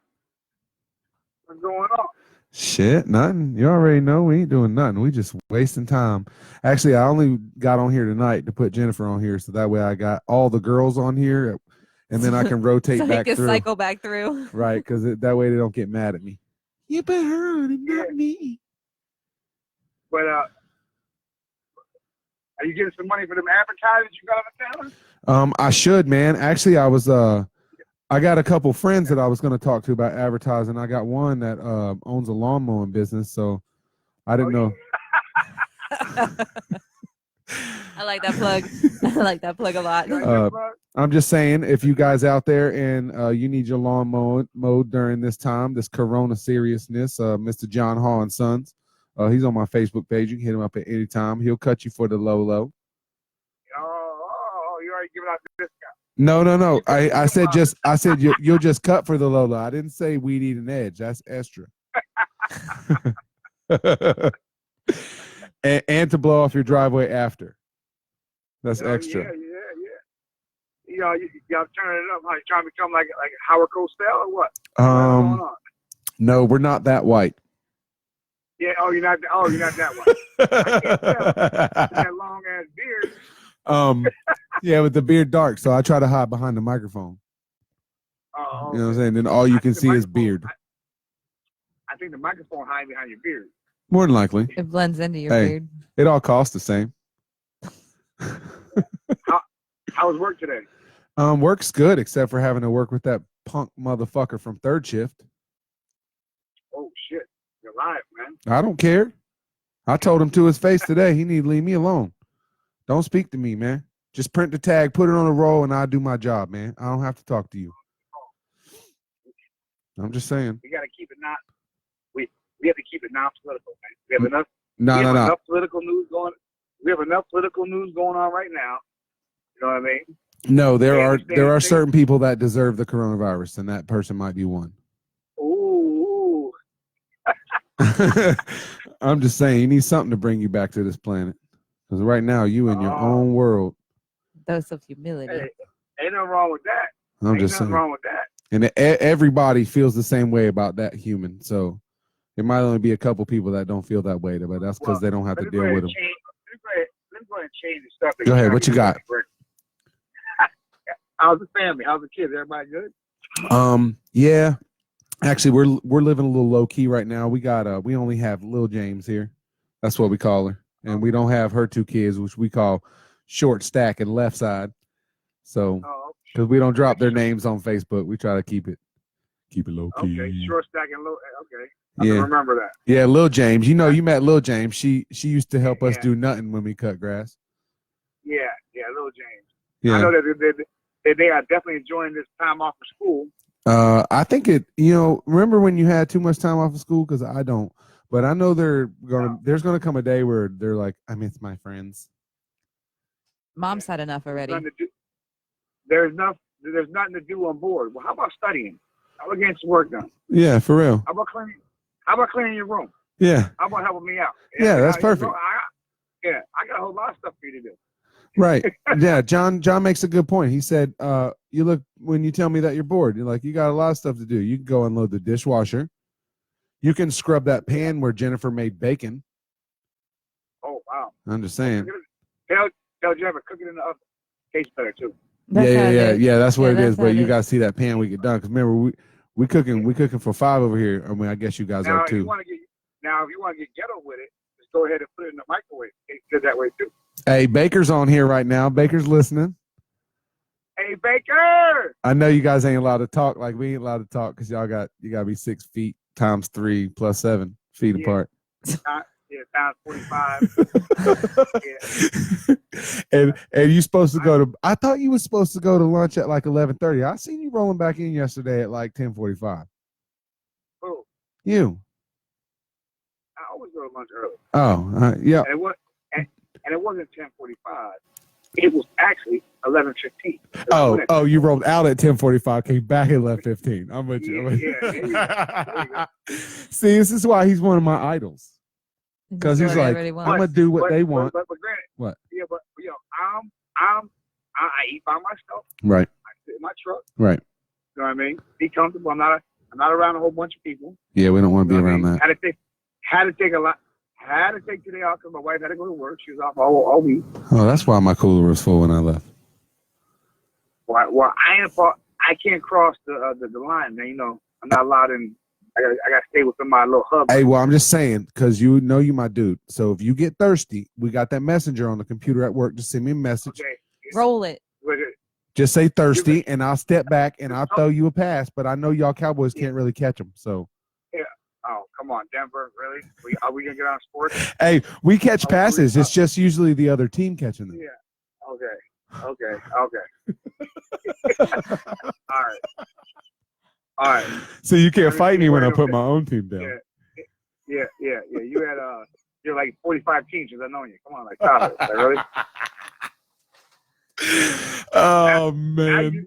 What's going on? Shit, nothing. You already know we ain't doing nothing. We just wasting time. Actually, I only got on here tonight to put Jennifer on here, so that way I got all the girls on here, and then I can rotate So he back can through. cycle back through. Right, because that way they don't get mad at me. You put her on and not Yeah. me. But are you getting some money for them advertisers you got on the channel? I should, man. Actually, I got a couple friends that I was going to talk to about advertising. I got one that owns a lawn mowing business, so I didn't know. I like that plug. I like that plug a lot. You like Uh, that plug? I'm just saying, if you guys out there and you need your lawn mowed during this time, this Corona seriousness, Mr. John Hall and Sons, he's on my Facebook page. You can hit him up at any time. He'll cut you for the low. Oh, you already giving out the discount. No. I said you'll just cut for the low. I didn't say we need an edge. That's extra. and to blow off your driveway after. That's extra. Yeah. Y'all turning it up. How you trying to become like Howard Cosell or what? What's going on? No, we're not that white. Yeah. You're not that one. That long ass beard. Yeah, with the beard dark, so I try to hide behind the microphone. Oh, You know what I'm saying? Then all you I can think see the is microphone- beard. I think the microphone hiding behind your beard. More than likely. It blends into your Hey. beard. It all costs the same. How was work today? Work's good, except for having to work with that punk motherfucker from third shift. Oh shit, you're live, man. I don't care. I told him to his face today, he need to leave me alone. Don't speak to me, man. Just print the tag, put it on a roll, and I'll do my job, man. I don't have to talk to you. I'm just saying. We gotta keep it not. We have to keep it non-political, man. We have enough. No. Enough political news going. We have enough political news going on right now. You know what I mean? No, there Yeah, are understand. certain people that deserve the coronavirus, and that person might be one. Ooh. I'm just saying, you need something to bring you back to this planet. Because right now, you in your own world. Dose of humility. Hey, ain't nothing wrong with that. I'm Ain't just nothing saying. wrong with that. And everybody feels the same way about that human. So there might only be a couple people that don't feel that way, but that's because they don't have to Let me deal go with ahead them. and change- Let me go ahead and change the stuff. that Go you're ahead. trying What to you do got? for- How's the family? How's the kids? Everybody good? Yeah. Actually, we're living a little low key right now. We only have Lil James here. That's what we call her. And we don't have her two kids, which we call Short Stack and Left Side. So Oh, because we don't drop their names on Facebook, we try to keep it low key. okay. Short stack and low. Okay. I Yeah. can remember that. Yeah, Lil James. You know, you met Lil James. She used to help us Yeah. do nothing when we cut grass. Yeah, Little James. Yeah. I know that they are definitely enjoying this time off of school. I think remember when you had too much time off of school? Because I don't. But I know there's gonna come a day where they're like, I miss my friends. Mom's had enough already. Nothing to do. There's nothing to do on board. Well, how about studying? How about getting some work done? Yeah, for real. How about cleaning your room? Yeah. How about helping me out? Yeah, that's you know, perfect. I got a whole lot of stuff for you to do. Right. Yeah, John makes a good point. He said, you look when you tell me that you're bored, you're like, you got a lot of stuff to do. You can go unload the dishwasher. You can scrub that pan where Jennifer made bacon. Oh wow! I'm just saying. Tell Jennifer cook it in the oven. Tastes better too. That's how it is. Yeah. That's what Yeah, it that's is. how But it you is. gotta see that pan we get done. Because remember, we cooking for 5 over here. I mean, I guess you guys Now, are if you too. want to get ghetto with it, just go ahead and put it in the microwave. It's good that way too. Hey, Baker's on here right now. Baker's listening. Hey Baker! I know you guys ain't allowed to talk like we ain't allowed to talk because you gotta be 6 feet times 3 plus 7 feet Yeah. apart. Yeah, times 45. Yeah. and you supposed to go to. I thought you was supposed to go to lunch at like 11:30. I seen you rolling back in yesterday at like 10:45. Oh, You. I always go to lunch early. Oh, yeah. And 10:45. It was actually 11:15. Oh, you rolled out at 10:45, came back at 11:15. I'm with you. There you go. See, this is why he's one of my idols. Because he's like, I'm gonna do what they want. But granted, What? Yeah, but I eat by myself. Right. I sit in my truck. Right. You know what I mean? Be comfortable. I'm not around a whole bunch of people. Yeah, we don't want to be around that. Had to take today off because my wife had to go to work. She was off all week. Oh, that's why my cooler was full when I left. Well, I can't cross the line, man. You know, I'm not allowed in. I got to stay within my little hub. Hey, well, I'm just saying, because you know you my dude. So if you get thirsty, we got that messenger on the computer at work. Just send me a message. Okay. Roll it. Just say thirsty, and I'll step back, and I'll throw you a pass. But I know y'all Cowboys can't really catch them. So. Yeah. Oh, come on, Denver. Really? Are we going to get on sports? Hey, we catch passes. It's just usually the other team catching them. Yeah. Okay. All right. So you can't fight me when I put my own team down. Yeah. You had you're like 45 teams since I know you. Come on, like stop it. Like, really? Oh man.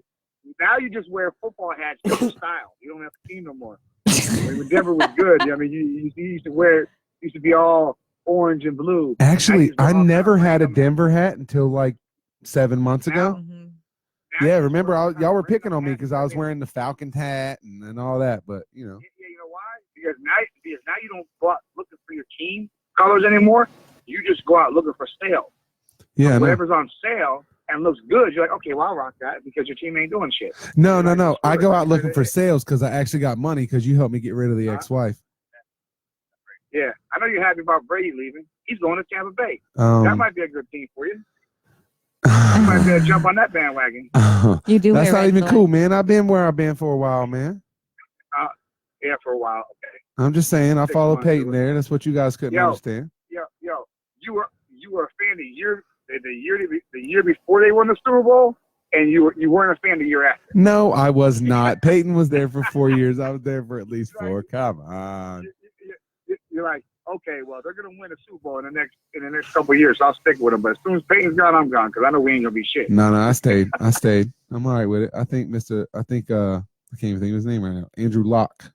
Now you just wear football hats in style. You don't have a team no more. When Denver was good, I mean, you used to be all orange and blue. Actually, I never had a Denver hat until like 7 months ago. Yeah, remember y'all were picking on me because I was wearing the Falcon hat and all that, but you know. Yeah, you know why? Because now you don't go out looking for your team colors anymore. You just go out looking for sale. Yeah, whatever's on sale and looks good, you're like, okay, well, I'll rock that because your team ain't doing shit. No. I go out looking for sales because I actually got money because you helped me get rid of the ex-wife. Yeah, I know you're happy about Brady leaving. He's going to Tampa Bay. That might be a good team for you. You might be able to jump on that bandwagon. You do. That's not even cool, man. I've been where I've been for a while, man. Yeah, for a while. Okay. I'm just saying, I follow Peyton there. That's what you guys couldn't understand. Yo, you were a fan the year before they won the Super Bowl, and you weren't a fan the year after. No, I was not. Peyton was there for 4 years. I was there for at least 4. Come on. You're like, okay, well, they're gonna win a Super Bowl in the next couple of years. So I'll stick with them. But as soon as Peyton's gone, I'm gone because I know we ain't gonna be shit. No, I stayed. I'm all right with it. I think I can't even think of his name right now. Andrew Locke.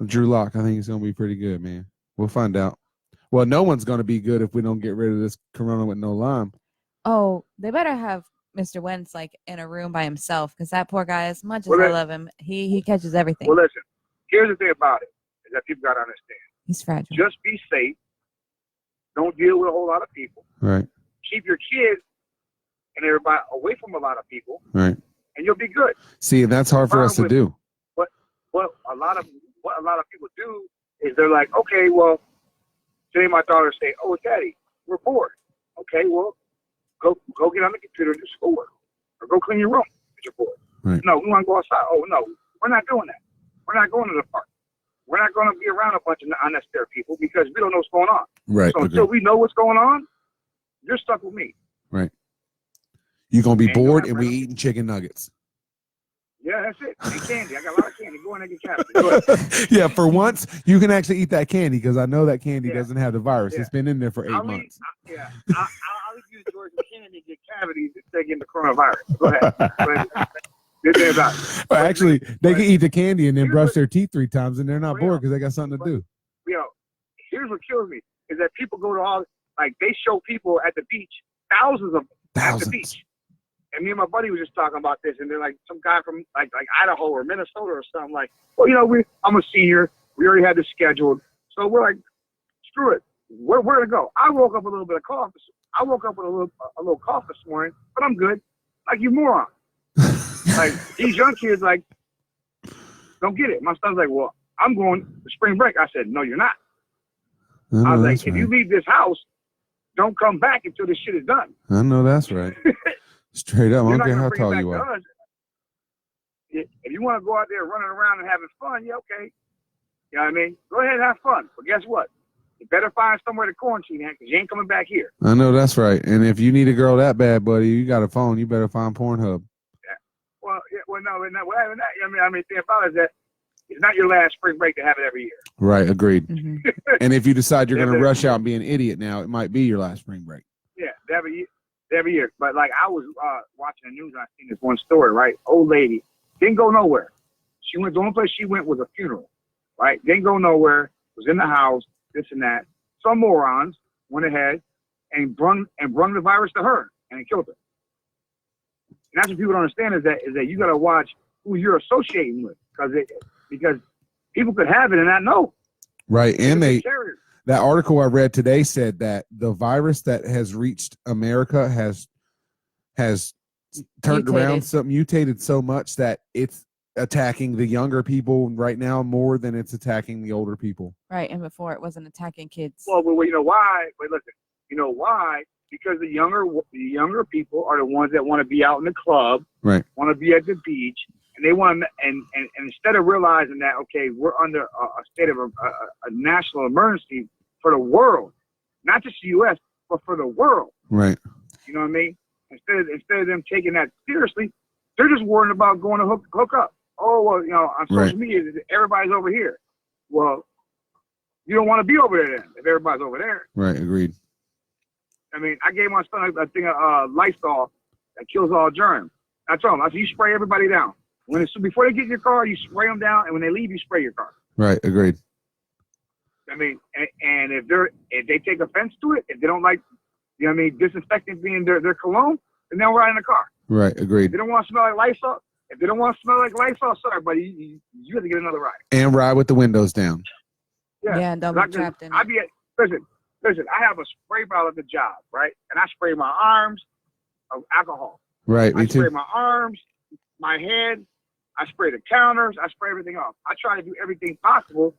Drew Locke. I think he's gonna be pretty good, man. We'll find out. Well, no one's gonna be good if we don't get rid of this corona with no lime. Oh, they better have Mr. Wentz like in a room by himself because that poor guy, as much as I love him, he catches everything. Well, listen. Here's the thing about it is that people gotta understand. He's fragile. Just be safe. Don't deal with a whole lot of people. Right. Keep your kids and everybody away from a lot of people. Right. And you'll be good. See, that's hard for us to do. But what a lot of people do is they're like, okay, well, today my daughter say, oh, Daddy, we're bored. Okay, well, go get on the computer and do schoolwork, or go clean your room if you're bored. Right. No, we want to go outside. Oh no, we're not doing that. We're not going to the park. We're not going to be around a bunch of unnecessary people because we don't know what's going on. Right. So until we know what's going on, you're stuck with me. Right. You're going to be bored and we eating chicken nuggets. Yeah, that's it. And candy. I got a lot of candy. Go in and get candy. Yeah, for once, you can actually eat that candy because I know that candy doesn't have the virus. It's been in there for 8 months. I'll use Georgia candy to get cavities instead of getting the coronavirus. Go ahead. Well, actually, they can eat the candy and then brush their teeth 3 times, and they're not bored because they got something to do. Here's what kills me is that people go to they show people at the beach, thousands of them at the beach. And me and my buddy was just talking about this, and they're like some guy from like Idaho or Minnesota or something. Like, well, I'm a senior. We already had this scheduled, so we're like, screw it. We're gonna go. I woke up with a little bit of cough. I woke up with a little cough this morning, but I'm good. Like, you moron. Like, these young kids don't get it. My son's like, well, I'm going to spring break. I said, no, you're not. I was like, if you leave this house, don't come back until this shit is done. I know that's right. Straight up. I don't care how tall you are. If you want to go out there running around and having fun, yeah, okay. You know what I mean? Go ahead and have fun. But guess what? You better find somewhere to quarantine at because you ain't coming back here. I know that's right. And if you need a girl that bad, buddy, you got a phone, you better find Pornhub. Yeah. Well, no. I mean, the thing about it is that it's not your last spring break to have it every year. Right, agreed. Mm-hmm. And if you decide you're going to rush out and be an idiot now, it might be your last spring break. Yeah. every year. But like I was watching the news and I seen this one story, right? Old lady didn't go nowhere. She went. The only place she went was a funeral, right? Didn't go nowhere. Was in the house, this and that. Some morons went ahead and brung the virus to her and it killed her. And that's what people don't understand is that you got to watch who you're associating with because people could have it and not know. Right, and that article I read today said that the virus that has reached America has turned around, mutated so much that it's attacking the younger people right now more than it's attacking the older people. Right, and before it wasn't attacking kids. Well, you know why? Wait, listen. You know why? Because the younger people are the ones that want to be out in the club, right? Want to be at the beach, and they want to, and instead of realizing that okay, we're under a state of a national emergency for the world, not just the U.S. but for the world, right? You know what I mean? Instead of them taking that seriously, they're just worrying about going to hook up. Oh well, you know, on social media, everybody's over here. Well, you don't want to be over there then if everybody's over there. Right. Agreed. I mean, I gave my son a thing of Lysol that kills all germs. I told him, I said, you spray everybody down. Before they get in your car, you spray them down, and when they leave, you spray your car. Right, agreed. I mean, and if they take offense to it, if they don't like, you know what I mean, disinfectant being their cologne, then they'll ride in the car. Right, agreed. If they don't want to smell like Lysol, sorry, buddy, you have to get another ride. And ride with the windows down. Yeah, don't be trapped in it. Listen, I have a spray bottle at the job, right? And I spray my arms of alcohol. Right, me too. I spray my arms, my head. I spray the counters. I spray everything off. I try to do everything possible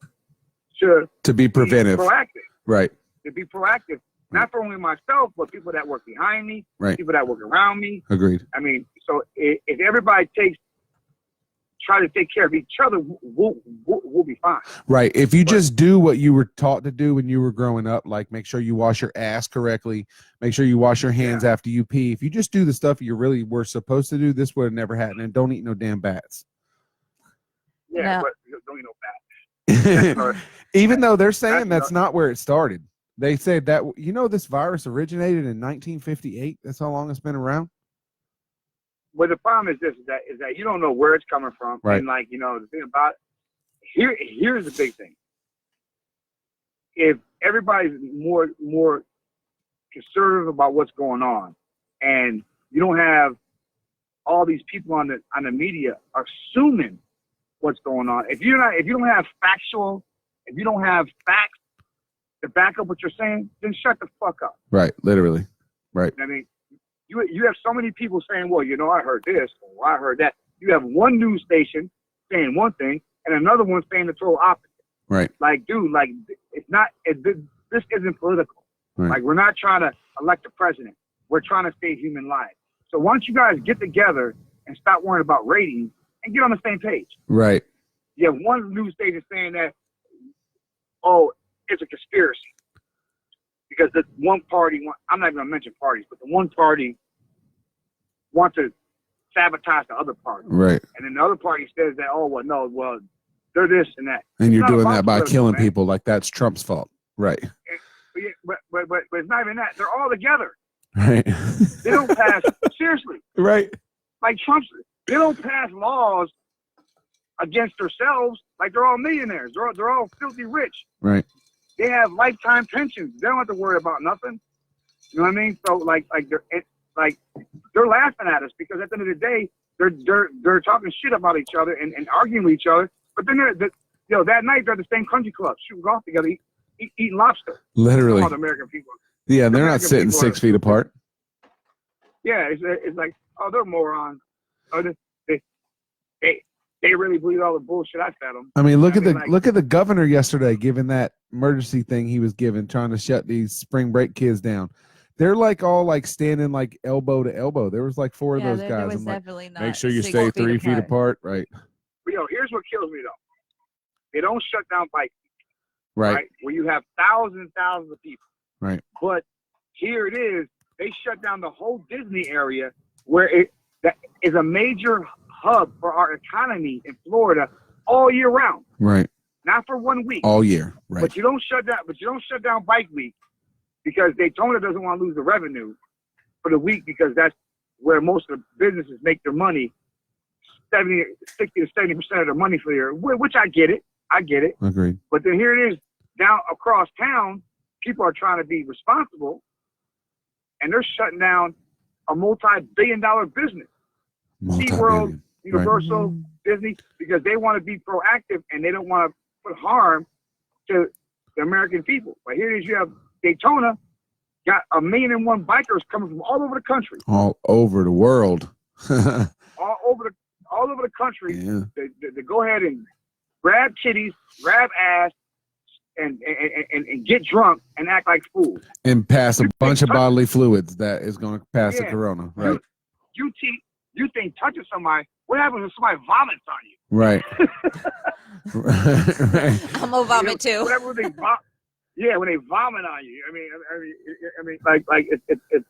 to be preventive. Be proactive. Right. To be proactive. Not for only myself, but people that work behind me, right. People that work around me. Agreed. I mean, so if everybody try to take care of each other, we'll be fine. Right. If you just do what you were taught to do when you were growing up, like make sure you wash your ass correctly, make sure you wash your hands after you pee. If you just do the stuff you really were supposed to do, this would have never happened. And don't eat no damn bats. Yeah, but don't eat no bats. Even though they're saying that's not where it started. They said that, this virus originated in 1958. That's how long it's been around. Well, the problem is this: is that you don't know where it's coming from, right. And the thing about here's the big thing: if everybody's more conservative about what's going on, and you don't have all these people on the media assuming what's going on, if you don't have facts to back up what you're saying, then shut the fuck up. Right, literally, right. I mean. You have so many people saying, well, I heard this or I heard that. You have one news station saying one thing and another one saying the total opposite. Right. Like, dude, this isn't political. Right. Like, we're not trying to elect a president. We're trying to save human lives. So why don't you guys get together and stop worrying about ratings and get on the same page? Right. You have one news station saying that, oh, it's a conspiracy. Because the one party, I'm not even going to mention parties, but the one party wants to sabotage the other party. Right. And then the other party says that, they're this and that. And you're doing that by killing people like that's Trump's fault. Right. But it's not even that. They're all together. Right. They don't pass, seriously. Right. Like they don't pass laws against themselves like they're all millionaires. They're all filthy rich. Right. They have lifetime pensions. They don't have to worry about nothing. You know what I mean? So they're laughing at us because at the end of the day, they're talking shit about each other and arguing with each other. But then that night they're at the same country club shooting golf together, eating lobster. Literally. All the American people. Yeah, they're not sitting 6 feet apart. Yeah, it's like, oh, they're morons. Oh, they really believe all the bullshit I fed them. I mean, look at the governor yesterday giving that emergency thing he was given, trying to shut these spring break kids down. They're all standing elbow to elbow. There was 4 of those guys. There was I'm definitely not make sure you stay 3 feet apart. Right. But, here's what kills me though. They don't shut down bike. Right. Where you have thousands and thousands of people. Right. But here it is. They shut down the whole Disney area where that is a major hub for our economy in Florida all year round. Right. Not for 1 week. All year. Right. But you don't shut down Bike Week because Daytona doesn't want to lose the revenue. for the week because that's where most of the businesses make their money. 60 to 70% of their money for the year, which I get it. Agreed. But then here it is down across town. People are trying to be responsible, and they're shutting down a multi-billion-dollar business. SeaWorld, Universal, Right. Disney, because they want to be proactive and they don't want to put harm to the American people. But here it is, you have Daytona, got 1,000,001 bikers coming from all over the country. All over the world. All over the country Yeah. to go ahead and grab kitties, grab ass, and get drunk and act like fools. And pass a bunch of bodily fluids that is going to pass the Yeah. corona. Right. You think touching somebody, what happens if somebody vomits on you? Right. Right. I'm gonna vomit too. Whatever they when they vomit on you. I mean, it's.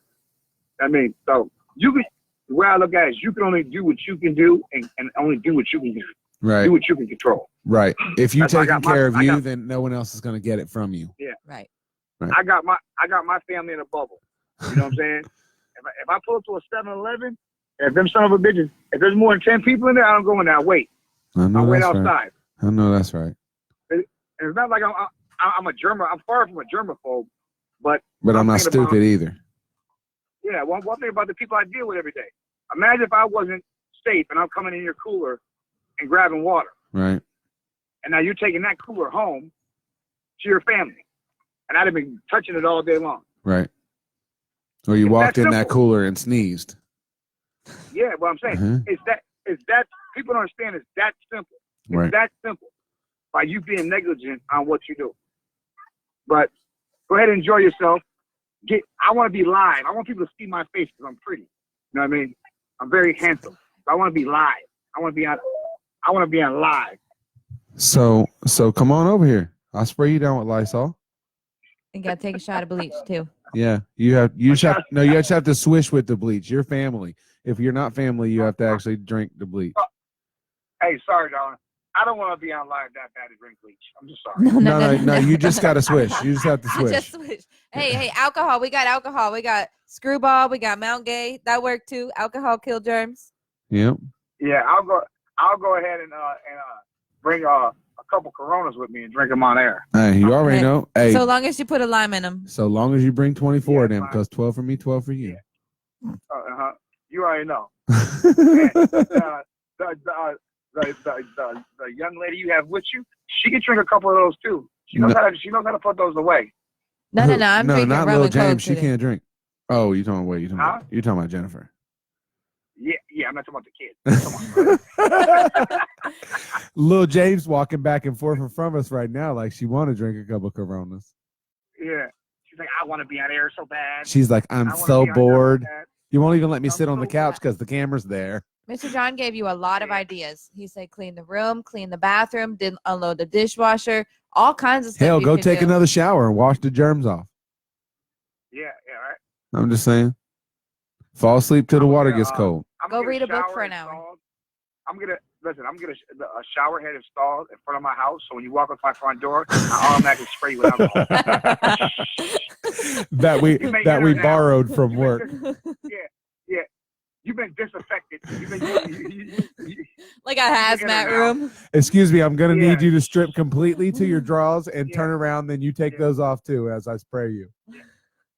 I mean, so you can. The way I look at it is, you can only do what you can do, and only do what you can do. Right. Do what you can control. Right. If you That's why I taking got care of I you, got- then no one else is going to get it from you. Right. I got my family in a bubble. You know what I'm saying? If I pull up to a 7-Eleven, if them son of a bitches, if there's more than 10 people in there, I don't go in there. I wait. I know I wait that's right. outside. I know that's right. And it's not like I'm a germ. I'm far from a germaphobe, but But I'm not thinking about- stupid either. yeah, one thing about the people I deal with every day. Imagine if I wasn't safe and I'm coming in your cooler and grabbing water, Right. and now you're taking that cooler home to your family, and I'd have been touching it all day long. Right. Or you It's walked that in that simple. cooler and sneezed. Yeah, what I'm saying Uh-huh. it's that people don't understand. It's that simple. It's Right. that simple. By you being negligent on what you do. But go ahead and enjoy yourself. I want to be live. I want people to see my face because I'm pretty. You know what I mean? I'm very handsome. I want to be live. I want to be on live. So come on over here. I'll spray you down with Lysol. You gotta take a shot of bleach too. Yeah. You just have to swish with the bleach. You're family. If you're not family, you have to actually drink the bleach. Hey, sorry, darling. I don't want to be on live that bad to drink bleach. I'm just sorry. No, you just got to swish. You just have to You swish. just switch. Hey, alcohol. We got alcohol. We got Screwball. We got Mount Gay. That worked too. Alcohol kill germs. Yep. Yeah, I'll go ahead and bring a couple Coronas with me and drink them on air. Hey, you already Hey, know. Hey, So long as you put a lime in them. so long as you bring 24 of Yeah, them, fine. because 12 for me, 12 for you. You already know. The young lady you have with you, she can drink a couple of those too. She knows how to put those away. No. I'm drinking not rum Lil and Coke James. She today. can't drink. Oh, you talking? Wait, you talking? Huh? You're talking about Jennifer. Yeah, I'm not talking about the kids. Come on, bro. Lil James walking back and forth in front of us right now, like she want to drink a couple Coronas. Yeah. She's like, I want to be on air so bad. She's like, I'm I wanna so be on air so bored. bad." You won't even let me I'm sit on the so couch bad. because the camera's there. Mr. John gave you a lot of Yeah. ideas. He said clean the room, clean the bathroom, didn't unload the dishwasher, all kinds of stuff. Hell, you go could take do. another shower and wash the germs off. Yeah, right. I'm just saying. Fall asleep till the I'm water gonna, gets cold. I'm Go gonna read get a book shower for an hour. installed. I'm gonna a shower head installed in front of my house, so when you walk up my front door, I automatically spray you with alcohol. that we You may that we enter now. borrowed from You work. Yeah. You've been disaffected. You've been Like a hazmat room. Excuse me, I'm gonna Yeah. need you to strip completely to your drawers and Yeah. turn around. Then you take Yeah. those off too as I spray you.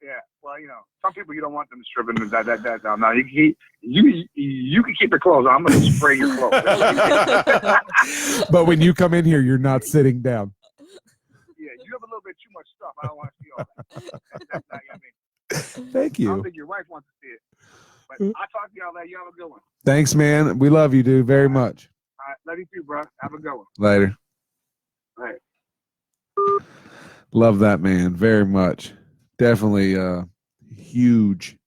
Yeah. Well, some people you don't want them stripping that down. Now you can keep your clothes on. I'm gonna spray your clothes. But when you come in here, you're not sitting down. Yeah, you have a little bit too much stuff. I don't want to see all that. That's not, Thank I don't you. think your wife wants to see it. But I'll talk to y'all later. You have a good one. Thanks, man. We love you, dude, very much. All right. Love you too, bro. Have a good one. Later. All right. Love that man very much. Definitely huge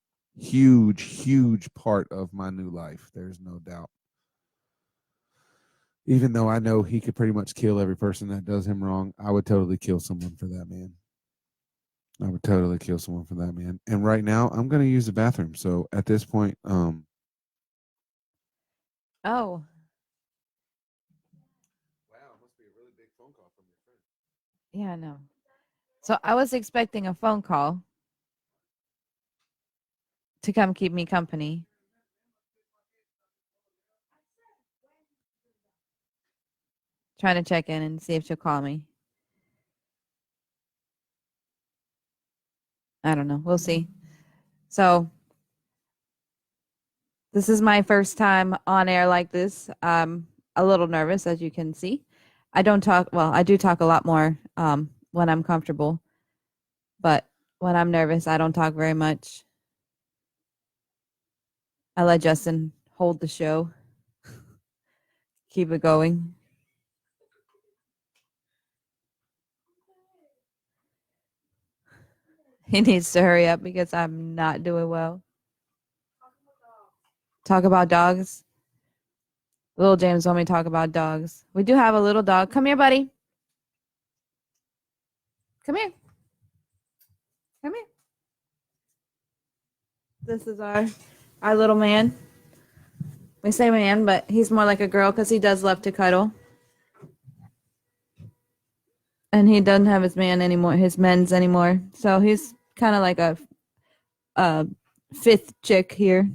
part of my new life. There's no doubt. Even though I know he could pretty much kill every person that does him wrong, I would totally kill someone for that man. I would totally kill someone for that man. And right now I'm going to use the bathroom. So at this point, Oh. wow, must be a really big phone call from your friend. Yeah, I know. So I was expecting a phone call. to come keep me company. Trying to check in and see if she'll call me. I don't know. We'll see. So this is my first time on air like this. I'm a little nervous, as you can see. I don't talk, well, I do talk a lot more when I'm comfortable, but when I'm nervous, I don't talk very much. I let Justin hold the show, keep it going. He needs to hurry up because I'm not doing well. Talk about dogs. Little James want me to talk about dogs. We do have a little dog. Come here, buddy. Come here. Come here. This is our little man. We say man, but he's more like a girl because he does love to cuddle. And he doesn't have his men's anymore. So he's kind of like a fifth chick here.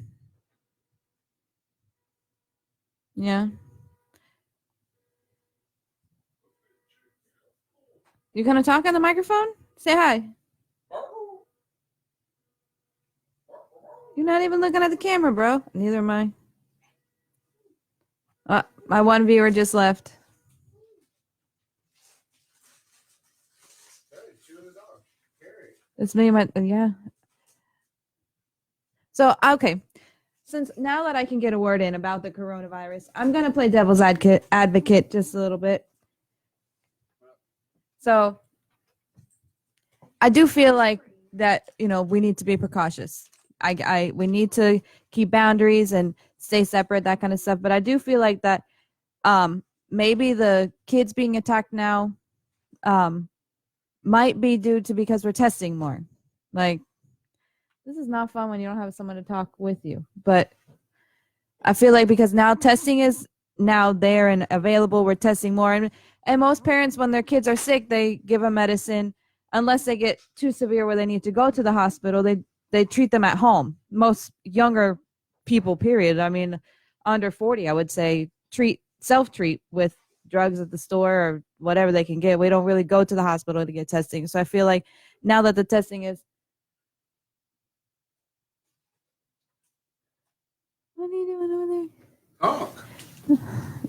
Yeah. You gonna talk on the microphone? Say hi. You're not even looking at the camera, bro. Neither am I. My one viewer just left. It's me, yeah. So, okay. Since now that I can get a word in about the coronavirus, I'm going to play devil's advocate just a little bit. So, I do feel like that, we need to be precautious. We need to keep boundaries and stay separate, that kind of stuff. But I do feel like that maybe the kids being attacked now might be due to because we're testing more. Like, this is not fun when you don't have someone to talk with you. But I feel like because now testing is now there and available, we're testing more. And most parents, when their kids are sick, they give them medicine. Unless they get too severe where they need to go to the hospital, they treat them at home. Most younger people, period. I mean, under 40, I would say self-treat with drugs at the store or whatever they can get. We don't really go to the hospital to get testing. So I feel like now that the testing is... What are you doing over there? Talk.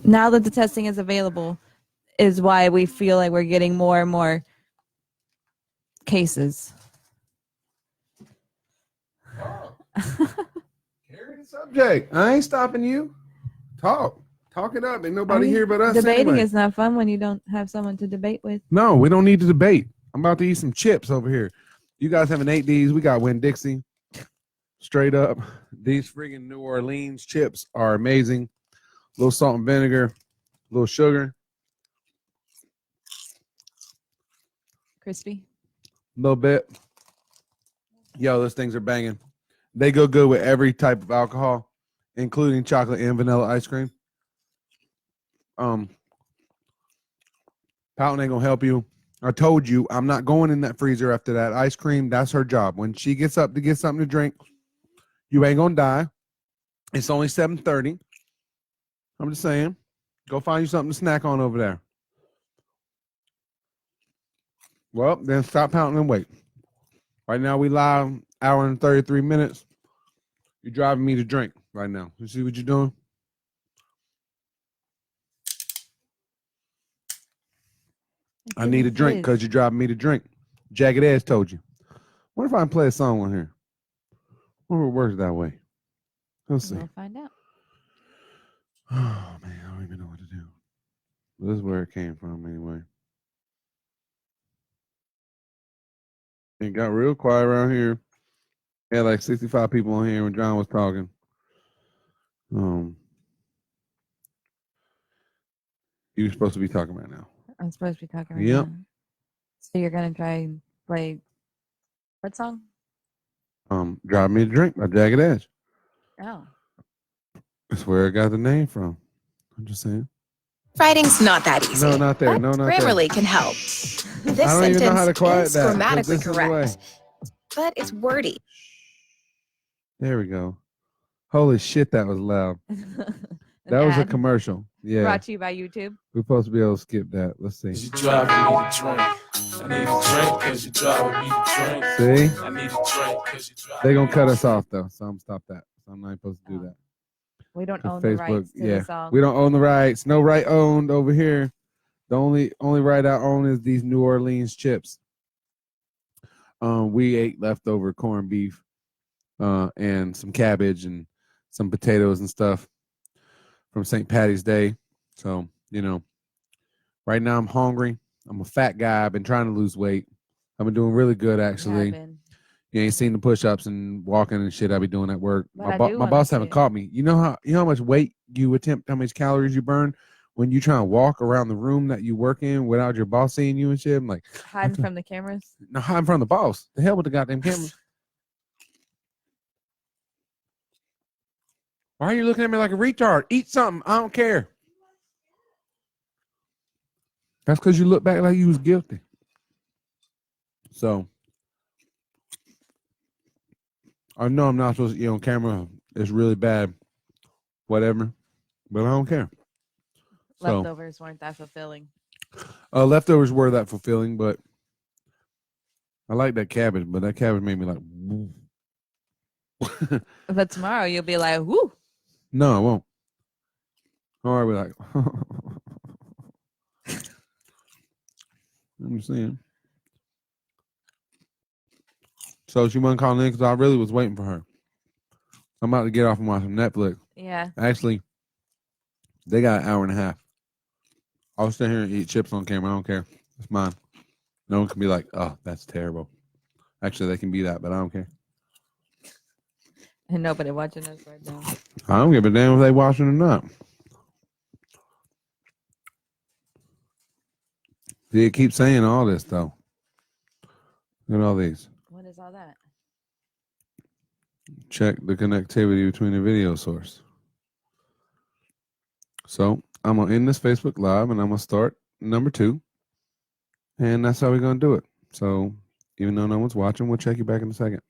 Now that the testing is available is why we feel like we're getting more and more cases. Carry the subject. I ain't stopping you. Talk it up. Ain't nobody here but us. Debating anyway. is not fun when you don't have someone to debate with. No, we don't need to debate. I'm about to eat some chips over here. You guys haven't ate these. We got Winn-Dixie. Straight up. These friggin' New Orleans chips are amazing. A little salt and vinegar, a little sugar. Crispy. A little bit. Yo, those things are banging. They go good with every type of alcohol, including chocolate and vanilla ice cream. Pouting ain't gonna help you. I told you I'm not going in that freezer after that ice cream. That's her job. When she gets up to get something to drink, you ain't gonna die. It's only 7:30. I'm just saying. Go find you something to snack on over there. Well, then stop pouting and wait. Right now we live, hour and 33 minutes. You're driving me to drink right now. You see what you're doing? I need a drink because you're driving me to drink. Jagged Edge told you. What if I can play a song on here? What if it works that way? Let's see. We'll find out. Oh, man, I don't even know what to do. This is where it came from anyway. It got real quiet around here. Had like 65 people on here when John was talking. You were supposed to be talking right now. I'm supposed to be talking right Yep. now. So you're gonna try and play what song? Drive Me to Drink by Jagged Edge. Oh. That's where I got the name from. I'm just saying. Writing's not that easy. No, not there. But No, not there. Grammarly can help. This I don't even know how to sentence quiet is that, 'cause grammatically this is the way. correct, but it's wordy. There we go. Holy shit, that was loud. That was a commercial. Yeah. Brought to you by YouTube. We're supposed to be able to skip that. Let's see. You driving me to drink. I need a drink because you driving me to drink. See? I need a drink because you driving They're going to cut us off, though, so I'm going to stop that. So I'm not supposed to do Oh. that. We don't 'Cause own the rights to yeah. the song. We don't own the rights. No right owned over here. The only right I own is these New Orleans chips. We ate leftover corned beef and some cabbage and some potatoes and stuff from St. Patty's Day. So, right now I'm hungry. I'm a fat guy. I've been trying to lose weight. I've been doing really good, actually. You ain't seen the push-ups and walking and shit I be doing at work. But I My do my wanna boss see haven't it. caught me. You know how much weight you attempt, how much calories you burn when you try to walk around the room that you work in without your boss seeing you and shit? I'm like, Hiding from the cameras. no, hide in front of the boss. The hell with the goddamn camera. Why are you looking at me like a retard? Eat something. I don't care. That's because you look back like you was guilty. So, I know I'm not supposed to eat on camera. It's really bad. Whatever. But I don't care. So, Leftovers weren't that fulfilling. leftovers were that fulfilling, but I like that cabbage, but that cabbage made me like, woo. But tomorrow you'll be like, whoo. No, I won't. Or I'll be like, I'm saying. So she wasn't calling in because I really was waiting for her. I'm about to get off and watch some Netflix. Yeah. Actually, they got an hour and a half. I'll stay here and eat chips on camera. I don't care. It's mine. No one can be like, oh, that's terrible. Actually, they can be that, but I don't care. And nobody watching us right now. I don't give a damn if they watching or not. See, it keeps saying all this, though. Look at all these. What is all that? Check the connectivity between the video source. So I'm going to end this Facebook Live, and I'm going to start number 2. And that's how we're going to do it. So even though no one's watching, we'll check you back in a second.